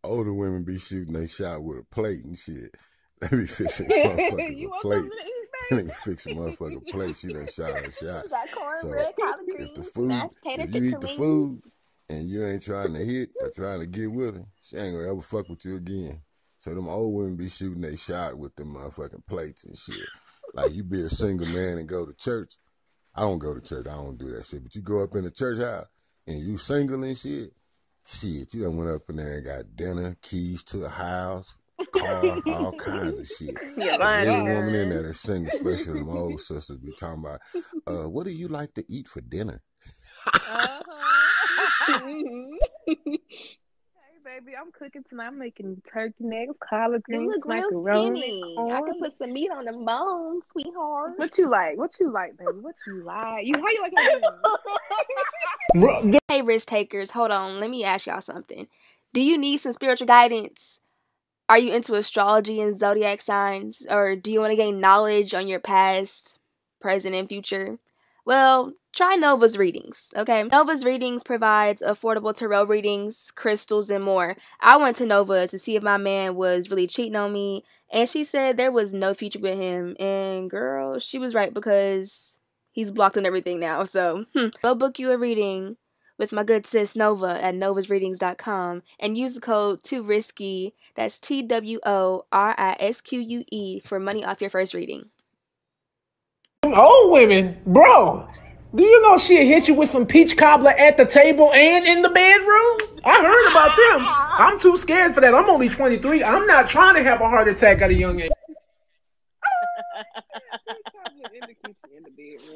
older women be shooting they shot with a plate and shit. They be fixing motherfuckers You a want plate. something to eat, They can fix a motherfucking plate. She done shot her shot. We got So cornbread, collard if the greens, food, mashed potato, if you eat the pickled food and you ain't trying to hit or trying to get with her, she ain't gonna ever fuck with you again. So them old women be shooting they shot with them motherfucking plates and shit. Like you be a single man and go to church. I don't go to church. I don't do that shit. But you go up in the church house and you single and shit. Shit, you done went up in there and got dinner, keys to a house, car, all kinds of shit. You're But lying every woman in again. there that's single, especially them old sisters, be talking about, what do you like to eat for dinner? Hey baby, I'm cooking tonight. I'm making turkey necks, collard You greens, look real macaroni, skinny. I could corn. put some meat on the bone, sweetheart. What you like? What you like, baby? What you like? How you like your greens? Hey, risk takers, hold on. Let me ask y'all something. Do you need some spiritual guidance? Are you into astrology and zodiac signs? Or do you want to gain knowledge on your past, present, and future? Well, try Nova's readings, okay? Nova's readings provides affordable tarot readings, crystals, and more. I went to Nova to see if my man was really cheating on me, and she said there was no future with him. And girl, she was right because he's blocked on everything now. So, go book you a reading with my good sis Nova at novasreadings.com and use the code TWORISQUE, that's TWORISQUE, for money off your first reading. Old women, bro. Do you know she'll hit you with some peach cobbler at the table and in the bedroom? I heard about them. I'm too scared for that. I'm only 23. I'm not trying to have a heart attack at a young age.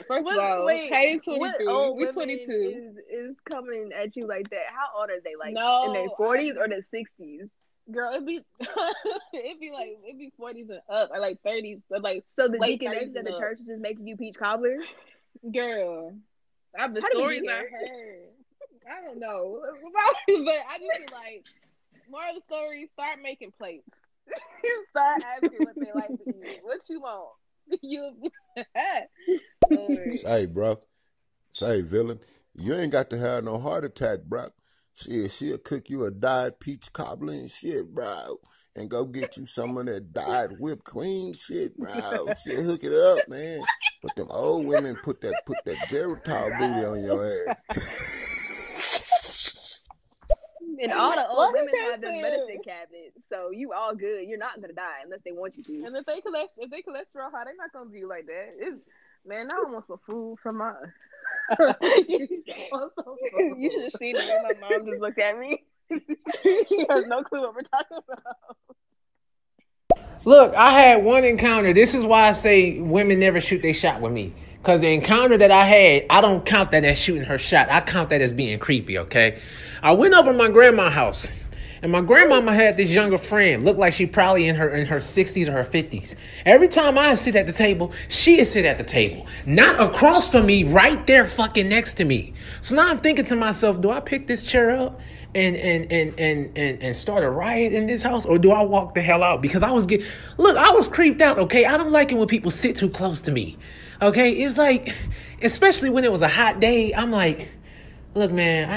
First of all, hey, 22. We're 22. Is coming at you like that. How old are they? Like No, in their 40s or their 60s? Girl, it'd be 40s and up, or like 30s, or like so the late deaconess at the church is just making you peach cobbler. Girl, the stories I heard. I don't know, but I just feel like more of the story. Start making plates. Start asking what they like to eat. What you want? Say, bro. Say, villain. You ain't got to have no heart attack, bro. She'll cook you a dyed peach cobbler and shit, bro. And go get you some of that dyed whipped cream shit, bro. She'll hook it up, man. But them old women put that Geritol booty on your ass. And all the old women have their medicine cabinets, so you all good. You're not gonna die unless they want you to. And if they cholesterol high, they're not gonna do you like that. Man, I want some food from my. You should have seen the way my mom just looked at me. She has no clue what we're talking about. Look, I had one encounter. This is why I say women never shoot their shot with me. Because the encounter that I had, I don't count that as shooting her shot. I count that as being creepy, okay? I went over to my grandma's house. And my grandmama had this younger friend. Looked like she probably in her 60s or her 50s. Every time I sit at the table, she'd sit at the table. Not across from me, right there fucking next to me. So now I'm thinking to myself, do I pick this chair up and start a riot in this house? Or do I walk the hell out? Because I was creeped out, okay? I don't like it when people sit too close to me. Okay? It's like, especially when it was a hot day, I'm like, look, man,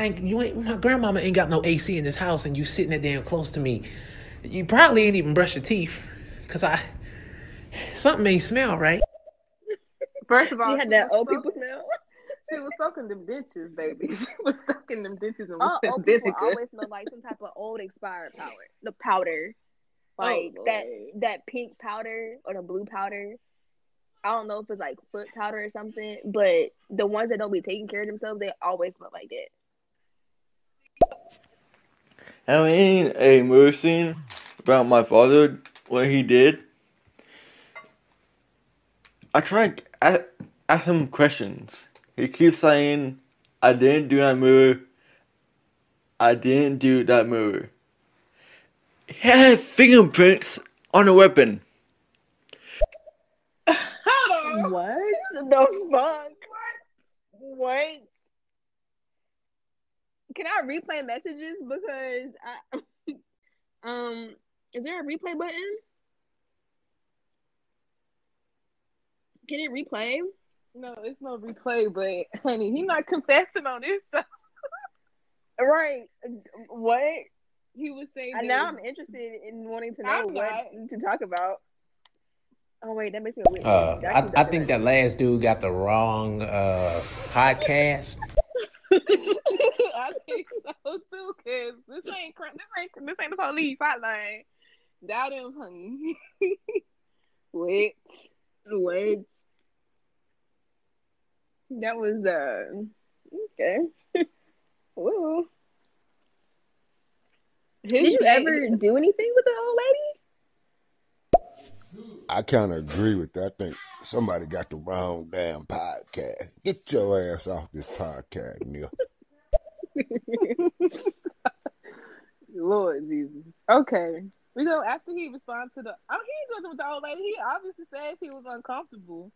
my grandmama ain't got no AC in this house, and you sitting that damn close to me. You probably ain't even brush your teeth, cause something ain't smell right. First of all, she had that old people smell. She was sucking them dentures, baby. She was sucking them dentures and old people always smell like some type of old expired powder. The powder, like that pink powder or the blue powder. I don't know if it's like foot powder or something, but the ones that don't be taking care of themselves, they always smell like that. I mean, a movie scene about my father, what he did. I tried to ask him questions. He keeps saying, I didn't do that movie. I didn't do that movie. He had fingerprints on the weapon. What the fuck? What? Can I replay messages? Because is there a replay button? Can it replay? No, it's no replay, but honey, he's not confessing on this show. Right. What? He was saying now I'm interested in wanting to know what to talk about. Oh wait, that makes me weird. I think that last dude got the wrong podcast. I think so too, cause this ain't the police hotline. Doubt him, honey. Wait. That was okay. Woo. Did you ever do anything with the old lady? I kind of agree with that. I think somebody got the wrong damn podcast. Get your ass off this podcast, nigga. Lord Jesus. Okay. We go after he responds to he doesn't with the old lady. He obviously says he was uncomfortable.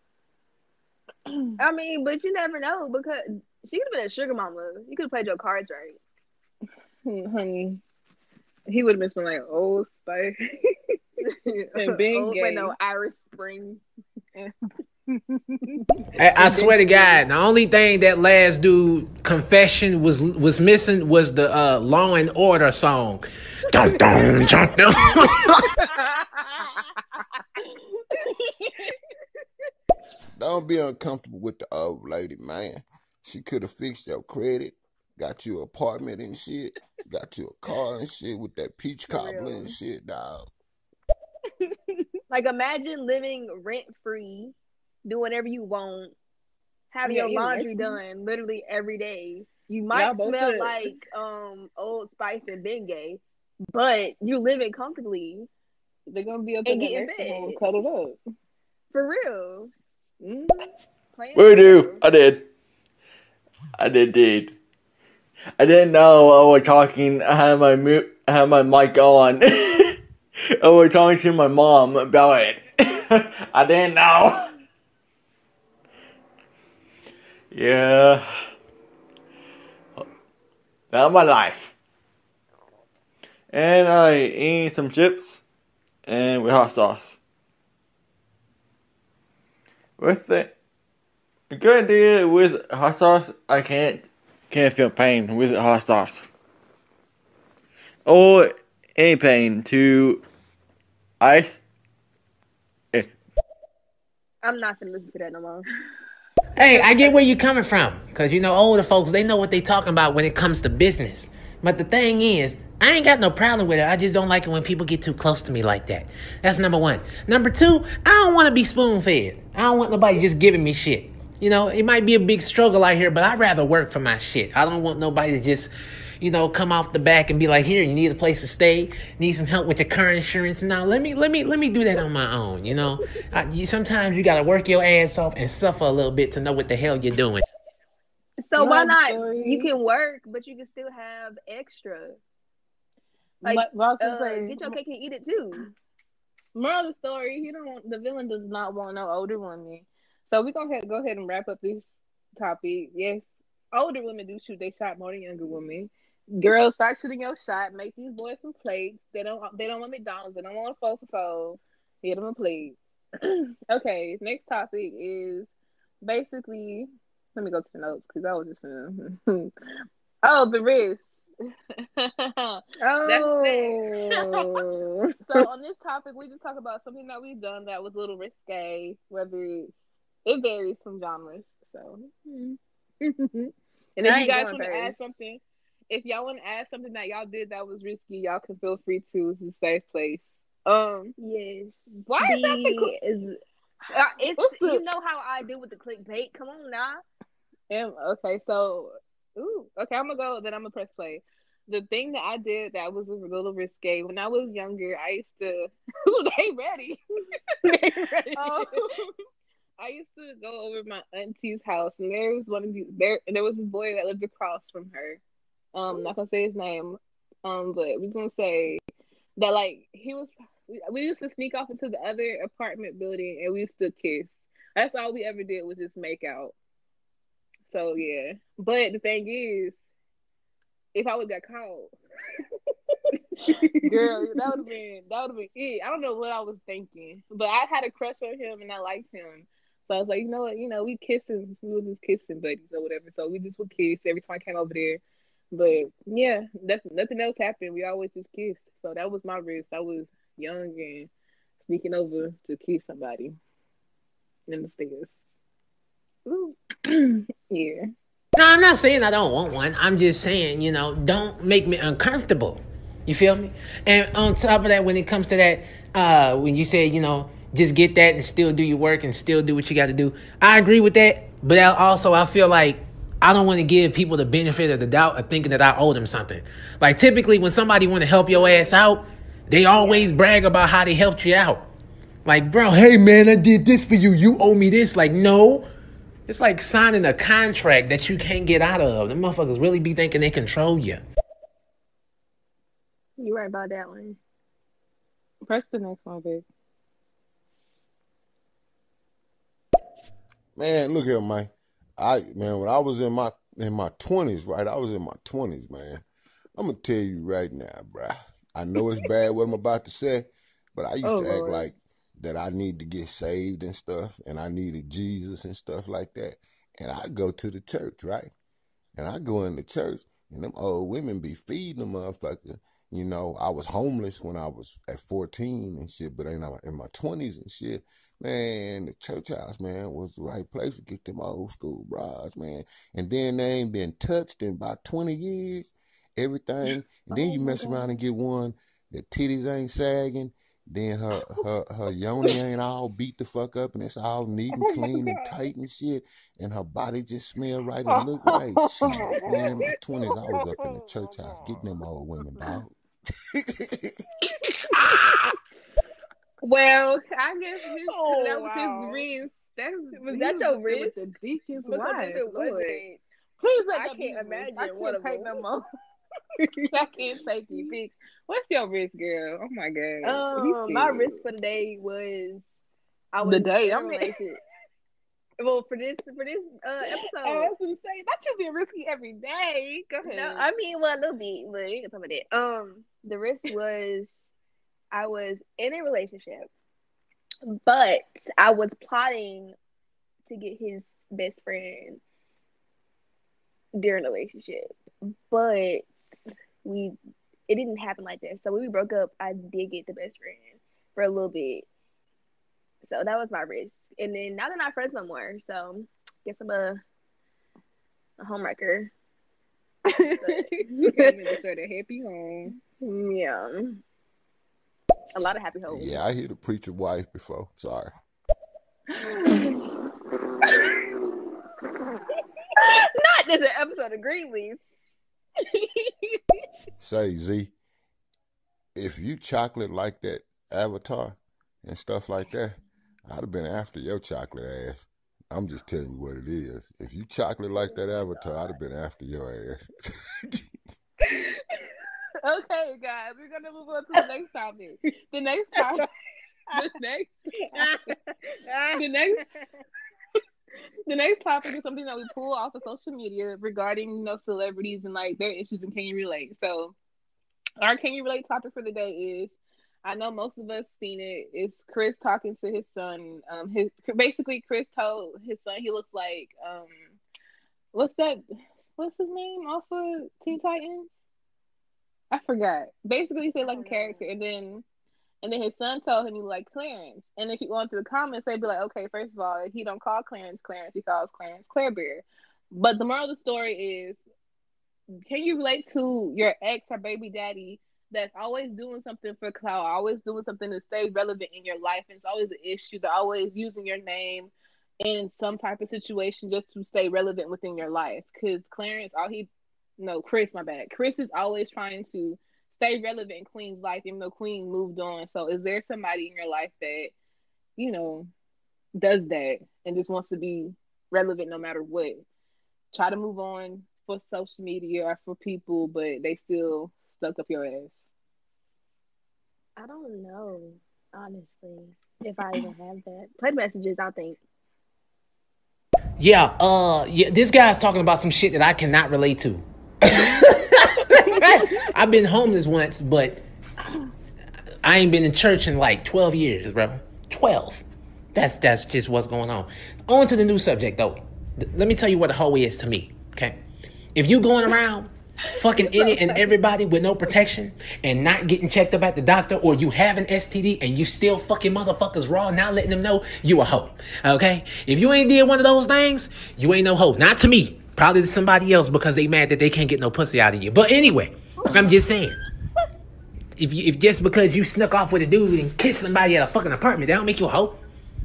I mean, but you never know because she could have been a sugar mama. You could have played your cards right. Honey. He would have been smelling like Old Spice. And being gay. No, Irish Spring. I swear to God, the only thing that last dude confession was missing was the Law and Order song. Dun, dun, dun, dun. Don't be uncomfortable with the old lady, man. She could have fixed your credit, got you an apartment and shit, got you a car and shit with that peach cobbler and shit, dog. Like, imagine living rent-free, do whatever you want, having Yeah, your eating laundry Mexican. done literally every day. You Y'all might both smell could. like Old Spice and Bengay, but you living comfortably They're gonna be up in and that getting nursing home, fed. cuddled up. For real. Mm. Plan We for do. yourself. I did. I did. I didn't know while we're talking. I had my mic on. And we're talking to my mom about it. I didn't know. Yeah. That's my life. And I ate some chips and with hot sauce. With it, a good idea with hot sauce. I can't feel pain with hot sauce or any pain to ice. I'm not gonna listen to that no more. Hey, I get where you're coming from. Because, older folks, they know what they talking about when it comes to business. But the thing is, I ain't got no problem with it. I just don't like it when people get too close to me like that. That's number one. Number two, I don't want to be spoon-fed. I don't want nobody just giving me shit. It might be a big struggle out here, but I'd rather work for my shit. I don't want nobody to just, come off the back and be like, here, you need a place to stay, need some help with your car insurance. No, let me do that on my own. Sometimes you gotta work your ass off and suffer a little bit to know what the hell you're doing. So why Moral of the not? story. You can work, but you can still have extra. Like, get your cake and eat it too. Moral of the story: the villain does not want no older women. So we're gonna go ahead and wrap up this topic. Yes, older women do shoot their shot more than younger women. Girls, start shooting your shot. Make these boys some plates. They don't want McDonald's. They don't want a 4 for 4. Get them a plate. Okay, next topic is basically. Let me go to the notes because I was just finna. Oh, the wrist. That's next. Oh. So on this topic, we just talk about something that we've done that was a little risque, whether it varies from genres. So, and if I you ain't guys going want to add first. something, if y'all want to add something that y'all did that was risky, y'all can feel free to. It's a safe place. Yes. Why is that the? It's What's the? you know how I do with the clickbait. Come on now. Okay, so, okay, I'm gonna go. Then I'm gonna press play. The thing that I did that was a little risque when I was younger, I used to. They ready. They ready. I used to go over my auntie's house, and there was one of these. There was this boy that lived across from her. I'm not gonna say his name, but we're just gonna say that he was. We used to sneak off into the other apartment building, and we used to kiss. That's all we ever did was just make out. So yeah, but the thing is, if I would got caught, girl, that would have been it. I don't know what I was thinking, but I had a crush on him and I liked him. So I was like, you know what, we kissing, we was just kissing buddies or whatever. So we just would kiss every time I came over there. But yeah, that's nothing else happened. We always just kissed. So that was my risk. I was young and sneaking over to kiss somebody in the stairs. Ooh. Yeah. No, I'm not saying I don't want one. I'm just saying, don't make me uncomfortable. You feel me? And on top of that, when it comes to that, when you say, just get that and still do your work and still do what you got to do, I agree with that. But I feel like I don't want to give people the benefit of the doubt of thinking that I owe them something. Like, typically, when somebody want to help your ass out, they always brag about how they helped you out. Like, bro, hey, man, I did this for you. You owe me this. Like, no. It's like signing a contract that you can't get out of. Them motherfuckers really be thinking they control you. You're right about that one. Press the next one, babe. Man, look here, man. When I was in my 20s, right? I was in my 20s, man. I'm gonna tell you right now, bruh. I know it's bad what I'm about to say, but I used to act Lord. like that I need to get saved and stuff, and I needed Jesus and stuff like that. And I go to the church, right? And I go in the church, and them old women be feeding them motherfucker. I was homeless when I was at 14 and shit, but in my 20s and shit, man, the church house, man, was the right place to get them old school bras, man. And then they ain't been touched in about 20 years, everything. And then you mess around and get one, the titties ain't sagging. Then her yoni ain't all beat the fuck up and it's all neat and Oh my clean and god. tight and shit. And her body just smell right and look right. Shit, man, in my 20s, I was up in the church house getting them old women, dog. Well, I guess his, that Oh was his wow. wrist. That Was he that was your up there with wrist? the deacon's Because if wife. it Lord, wasn't, please let I that be can't his wrist. I imagine one can't of take them. no more. I can't take you, bitch. What's your wrist, girl? Oh my god, you My serious? risk for the day was I The was day in a I'm in. relationship. Well, for this I episode, was gonna say that should be risky every day. Go no, ahead. I mean, well, a little bit, but we can talk about that. The risk was I was in a relationship, but I was plotting to get his best friend during the relationship, but we it didn't happen like that. So when we broke up, I did get the best friend for a little bit. So that was my risk. And then now they're not friends no more. So guess I'm a homewrecker. She came in to start a happy home. Yeah. A lot of happy homes. Yeah, I hear the preacher wife before. Sorry. Not this an episode of Greenleaf. Say, Z, if you chocolate like that Avatar and stuff like that, I'd have been after your chocolate ass. I'm just telling you what it is. If you chocolate like that Avatar, I'd have been after your ass. Okay, guys, we're gonna move on to the next topic. The next topic. The next. The next. The next topic is something that we pull off of social media regarding celebrities and like their issues and can you relate. So our can you relate topic for the day is I know most of us seen it. It's Chris talking to his son. His basically Chris told his son he looks like what's that? What's his name off of Teen Titans? I forgot. Basically, he said like a character, and then his son told him he like Clarence. And if you go into the comments, they'd be like, okay, first of all, he don't call Clarence Clarence, he calls Clarence Clarebear. But the moral of the story is, can you relate to your ex or baby daddy that's always doing something for clout, always doing something to stay relevant in your life, and it's always an issue. They're always using your name in some type of situation just to stay relevant within your life. Because Clarence, no, Chris, my bad. Chris is always trying to stay relevant in Queen's life, even though Queen moved on. So, is there somebody in your life that you know does that and just wants to be relevant no matter what? Try to move on for social media or for people, but they still stuck up your ass. I don't know, honestly, if I even have that. Play the messages, I think. Yeah, this guy's talking about some shit that I cannot relate to. I've been homeless once, but I ain't been in church in like 12 years, bro. 12. That's just what's going on. On to the new subject, though. Let me tell you what a hoe is to me, okay? If you going around fucking any and everybody with no protection and not getting checked up at the doctor, or you have an STD and you still fucking motherfuckers raw, not letting them know, you a hoe, okay? If you ain't did one of those things, you ain't no hoe. Not to me. Probably to somebody else because they mad that they can't get no pussy out of you. But anyway, I'm just saying. If just because you snuck off with a dude and kissed somebody at a fucking apartment, that don't make you a hoe.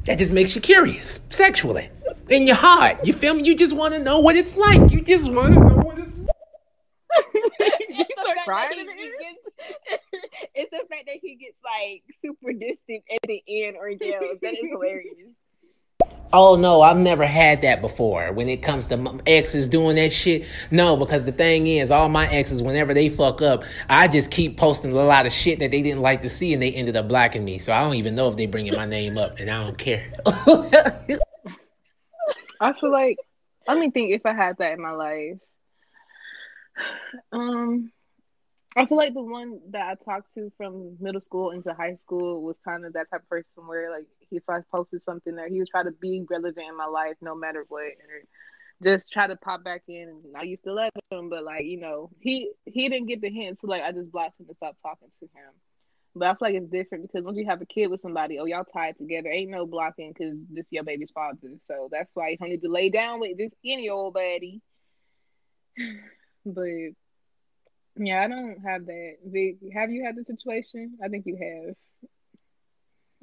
That just makes you curious sexually in your heart. You feel me? You just want to know what it's like. You just want to know what it's like. It's the fact Crying that in the ear? it's the fact that he gets like super distant at the end or yells. That is hilarious. Oh no, I've never had that before. When it comes to exes doing that shit, no, because the thing is, all my exes, whenever they fuck up, I just keep posting a lot of shit that they didn't like to see, and they ended up blocking me. So I don't even know if they bringing my name up, and I don't care. I feel like, let me think if I had that in my life. Um, I feel like the one that I talked to from middle school into high school was kind of that type of person where, like, if I posted something that he was trying to be relevant in my life no matter what, or just try to pop back in. And I used to love him, but like he didn't get the hint, so like I just blocked him and stopped talking to him. But I feel like it's different because once you have a kid with somebody, oh y'all tied together, ain't no blocking because this your baby's father. So that's why you don't need to lay down with just any old baddie. But yeah, I don't have that. Vic, have you had the situation? I think you have.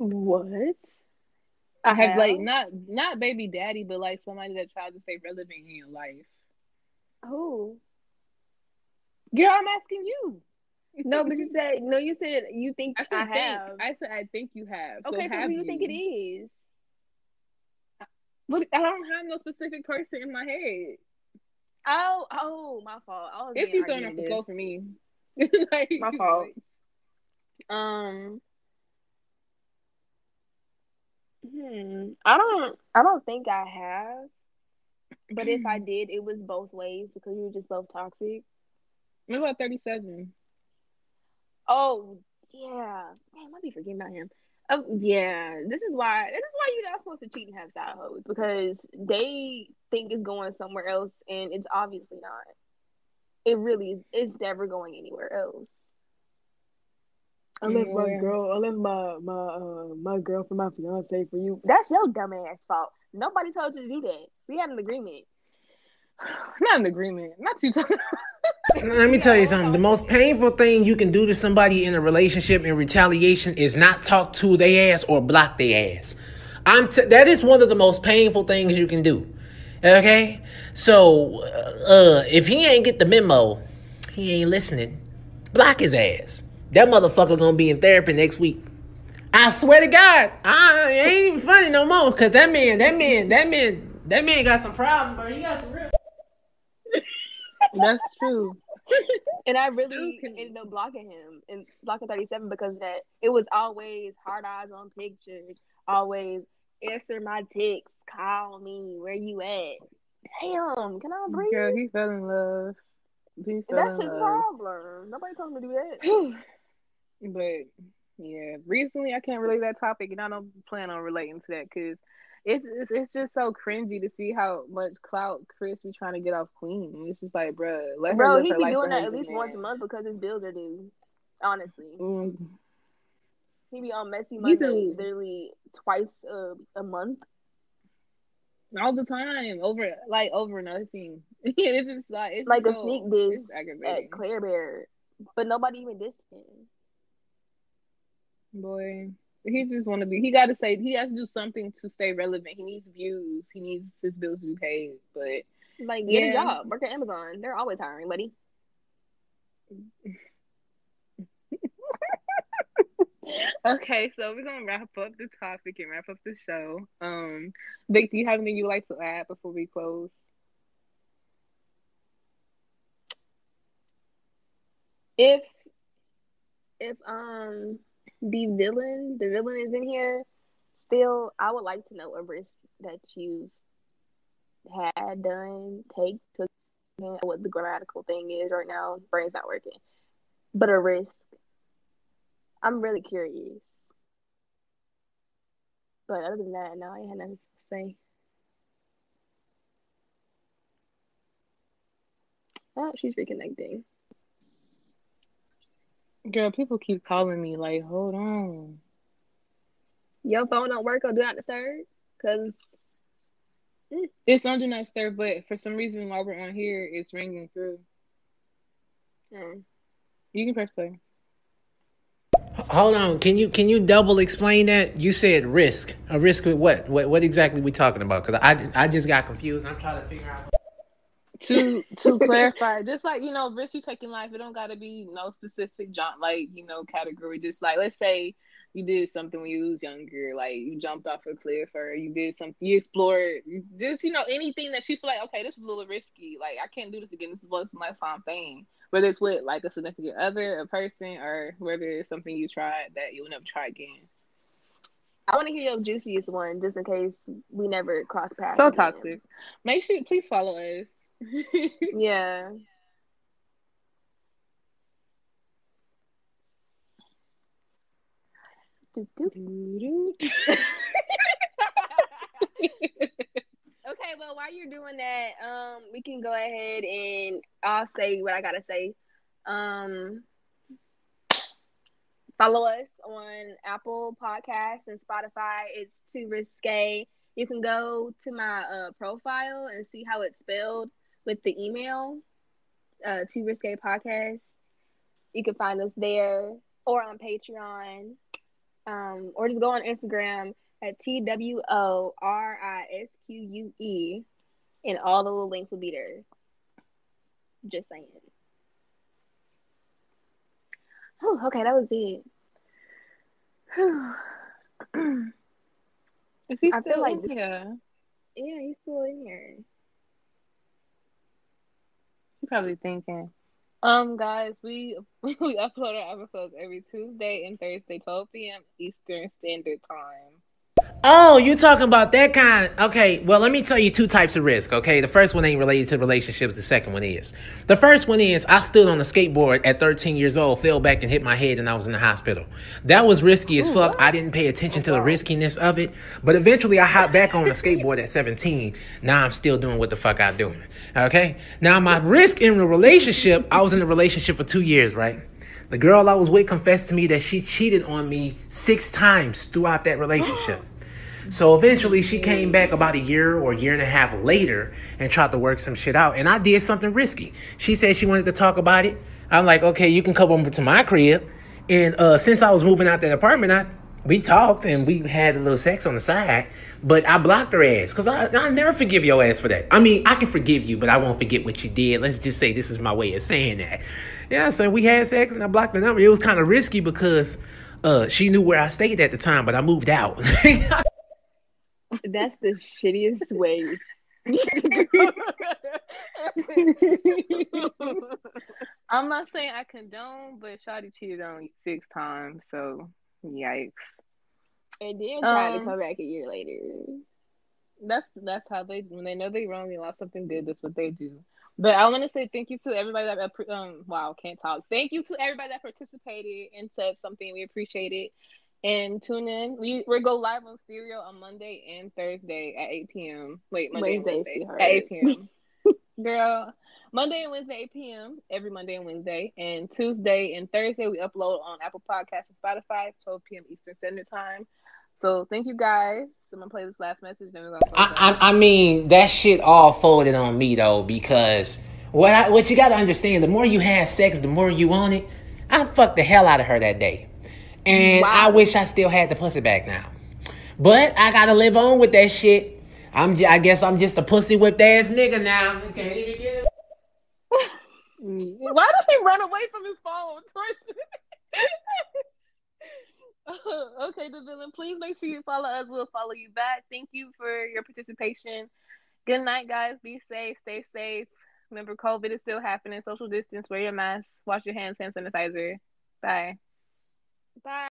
What? I Have like have. not baby daddy, but like somebody that tries to stay relevant in your life. Who? Girl, I'm asking you. No, but you said no. You said you think I I said think. have. I said I think you have. So Okay, so who have you think it you? is? But I don't have no specific person in my head. My fault. I was It's being you throwing off the argumentative. flow for me. Like My fault. what? Um, I don't think I have. But if I did, it was both ways because we were just both toxic. What about 37? Oh yeah, damn, I be forgetting about him. Oh yeah, this is why you're not supposed to cheat and have side hoes because they think it's going somewhere else and it's obviously not. It really is. It's never going anywhere else. I left my Yeah. girl. I left my girl for my fiance for you. That's your dumb ass fault. Nobody told you to do that. We had an agreement. Not an agreement. Not too tough. Let me We had tell a you whole something. The most conversation. painful thing you can do to somebody in a relationship in retaliation is not talk to their ass or block their ass. That is one of the most painful things you can do. Okay? So, if he ain't get the memo, he ain't listening. Block his ass. That motherfucker gonna be in therapy next week. I swear to God, it ain't even funny no more. Cause that man got some problems, bro. He got some real. That's true. And I Those really can. ended up blocking him and blocking 37 because of that. It was always hard eyes on pictures, always answer my texts, call me, where you at? Damn, can I breathe? Girl, he fell in love. He fell That's in his love. problem. Nobody told him to do that. But yeah, recently I can't relate that topic, and I don't plan on relating to that because it's just so cringy to see how much clout Chris be trying to get off Queen. It's just like, bruh, let her Bro, live he her be life doing for her that at good least once a man. month because his bills are due. Honestly. Mm, He be on Messy he Monday do literally twice a month. all the time over nothing. It's Like just a sneak so diss it's at aggravating. Claire Bear. But nobody even dissed him. Boy, he just want to be. He got to say he has to do something to stay relevant. He needs views. He needs his bills to be paid. But Like, get a yeah. job. Work at Amazon. They're always hiring, buddy. Okay, so we're gonna wrap up the topic and wrap up the show. Vic, do you have anything you would like to add before we close? If the villain is in here, still I would like to know a risk that you've had done, take to what the grammatical thing is right now. Brain's not working. But a risk. I'm really curious. But other than that, no, I ain't had nothing to say. Oh, she's reconnecting. Girl, people keep calling me like, hold on. Your phone don't work or do not disturb? Cause It's on do not disturb, but for some reason while we're on here, it's ringing through. mm. You can press play. Hold on. Can you double explain that? You said risk. A risk with what? What exactly we talking about? Because I just got confused. I'm trying to figure out. To clarify, just like risk you taking life, it don't gotta be no specific category. Just like let's say you did something when you was younger, like you jumped off a cliff or you did something, you explored, just anything that you feel like, okay, this is a little risky. Like I can't do this again. This is what's my last thing. Whether it's with like a significant other, a person, or whether it's something you tried that you will never try again. I want to hear your juiciest one, just in case we never cross paths So again. toxic. Make sure please follow us. Yeah. Doop, doop. Okay, well, while you're doing that, we can go ahead and I'll say what I gotta say. Um, Follow us on Apple Podcasts and Spotify. It's Too Risque. You can go to my profile and see how it's spelled with the email, Too Risque Podcast. You can find us there or on Patreon. Or just go on Instagram at TWORISQUE, and all the little links will be there. Just saying. Whew, okay, that was it. Is he I feel still like in here? yeah, he's still in here. He's probably thinking. Guys, we upload our episodes every Tuesday and Thursday, 12 p.m. Eastern Standard Time. Oh, you talking about that kind? Okay, well, let me tell you two types of risk, okay? The first one ain't related to relationships. The second one is. The first one is I stood on a skateboard at 13 years old, fell back and hit my head, and I was in the hospital. That was risky as fuck. I didn't pay attention to the riskiness of it, but eventually I hopped back on a skateboard at 17. Now I'm still doing what the fuck I'm doing, okay? Now my risk in the relationship, I was in a relationship for 2 years, right? The girl I was with confessed to me that she cheated on me 6 times throughout that relationship. So eventually she came back about a year or a year and a half later and tried to work some shit out. And I did something risky. She said she wanted to talk about it. I'm like, okay, you can come over to my crib. And since I was moving out that apartment, we talked and we had a little sex on the side. But I blocked her ass because I never forgive your ass for that. I mean, I can forgive you, but I won't forget what you did. Let's just say this is my way of saying that. Yeah, so we had sex and I blocked the number. It was kind of risky because she knew where I stayed at the time, but I moved out. That's the shittiest way. I'm not saying I condone, but Shawty cheated on me 6 times, so yikes. And then tried to come back a year later. That's how when they know they wrong, they lost something good. That's what they do. But I want to say thank you to everybody that wow, can't talk. Thank you to everybody that participated and said something. We appreciate it. And tune in. We're go live on Stereo on Monday and Thursday at 8 p.m. Wait, Monday and Wednesday at 8 p.m. Girl, Monday and Wednesday 8 p.m. every Monday and Wednesday, and Tuesday and Thursday we upload on Apple Podcasts and Spotify 12 p.m. Eastern Standard Time. So thank you guys. I'm gonna play this last message, then we're gonna close I mean, that shit all folded on me though, because what you gotta understand, the more you have sex, the more you want it. I fucked the hell out of her that day. And I wish I still had the pussy back now. But I gotta live on with that shit. I guess I'm just a pussy whipped ass nigga now. You can't even get it. Why did he run away from his phone? Okay, the villain. Please make sure you follow us. We'll follow you back. Thank you for your participation. Good night, guys. Be safe. Stay safe. Remember, COVID is still happening. Social distance. Wear your mask. Wash your hands. Hand sanitizer. Bye. Bye.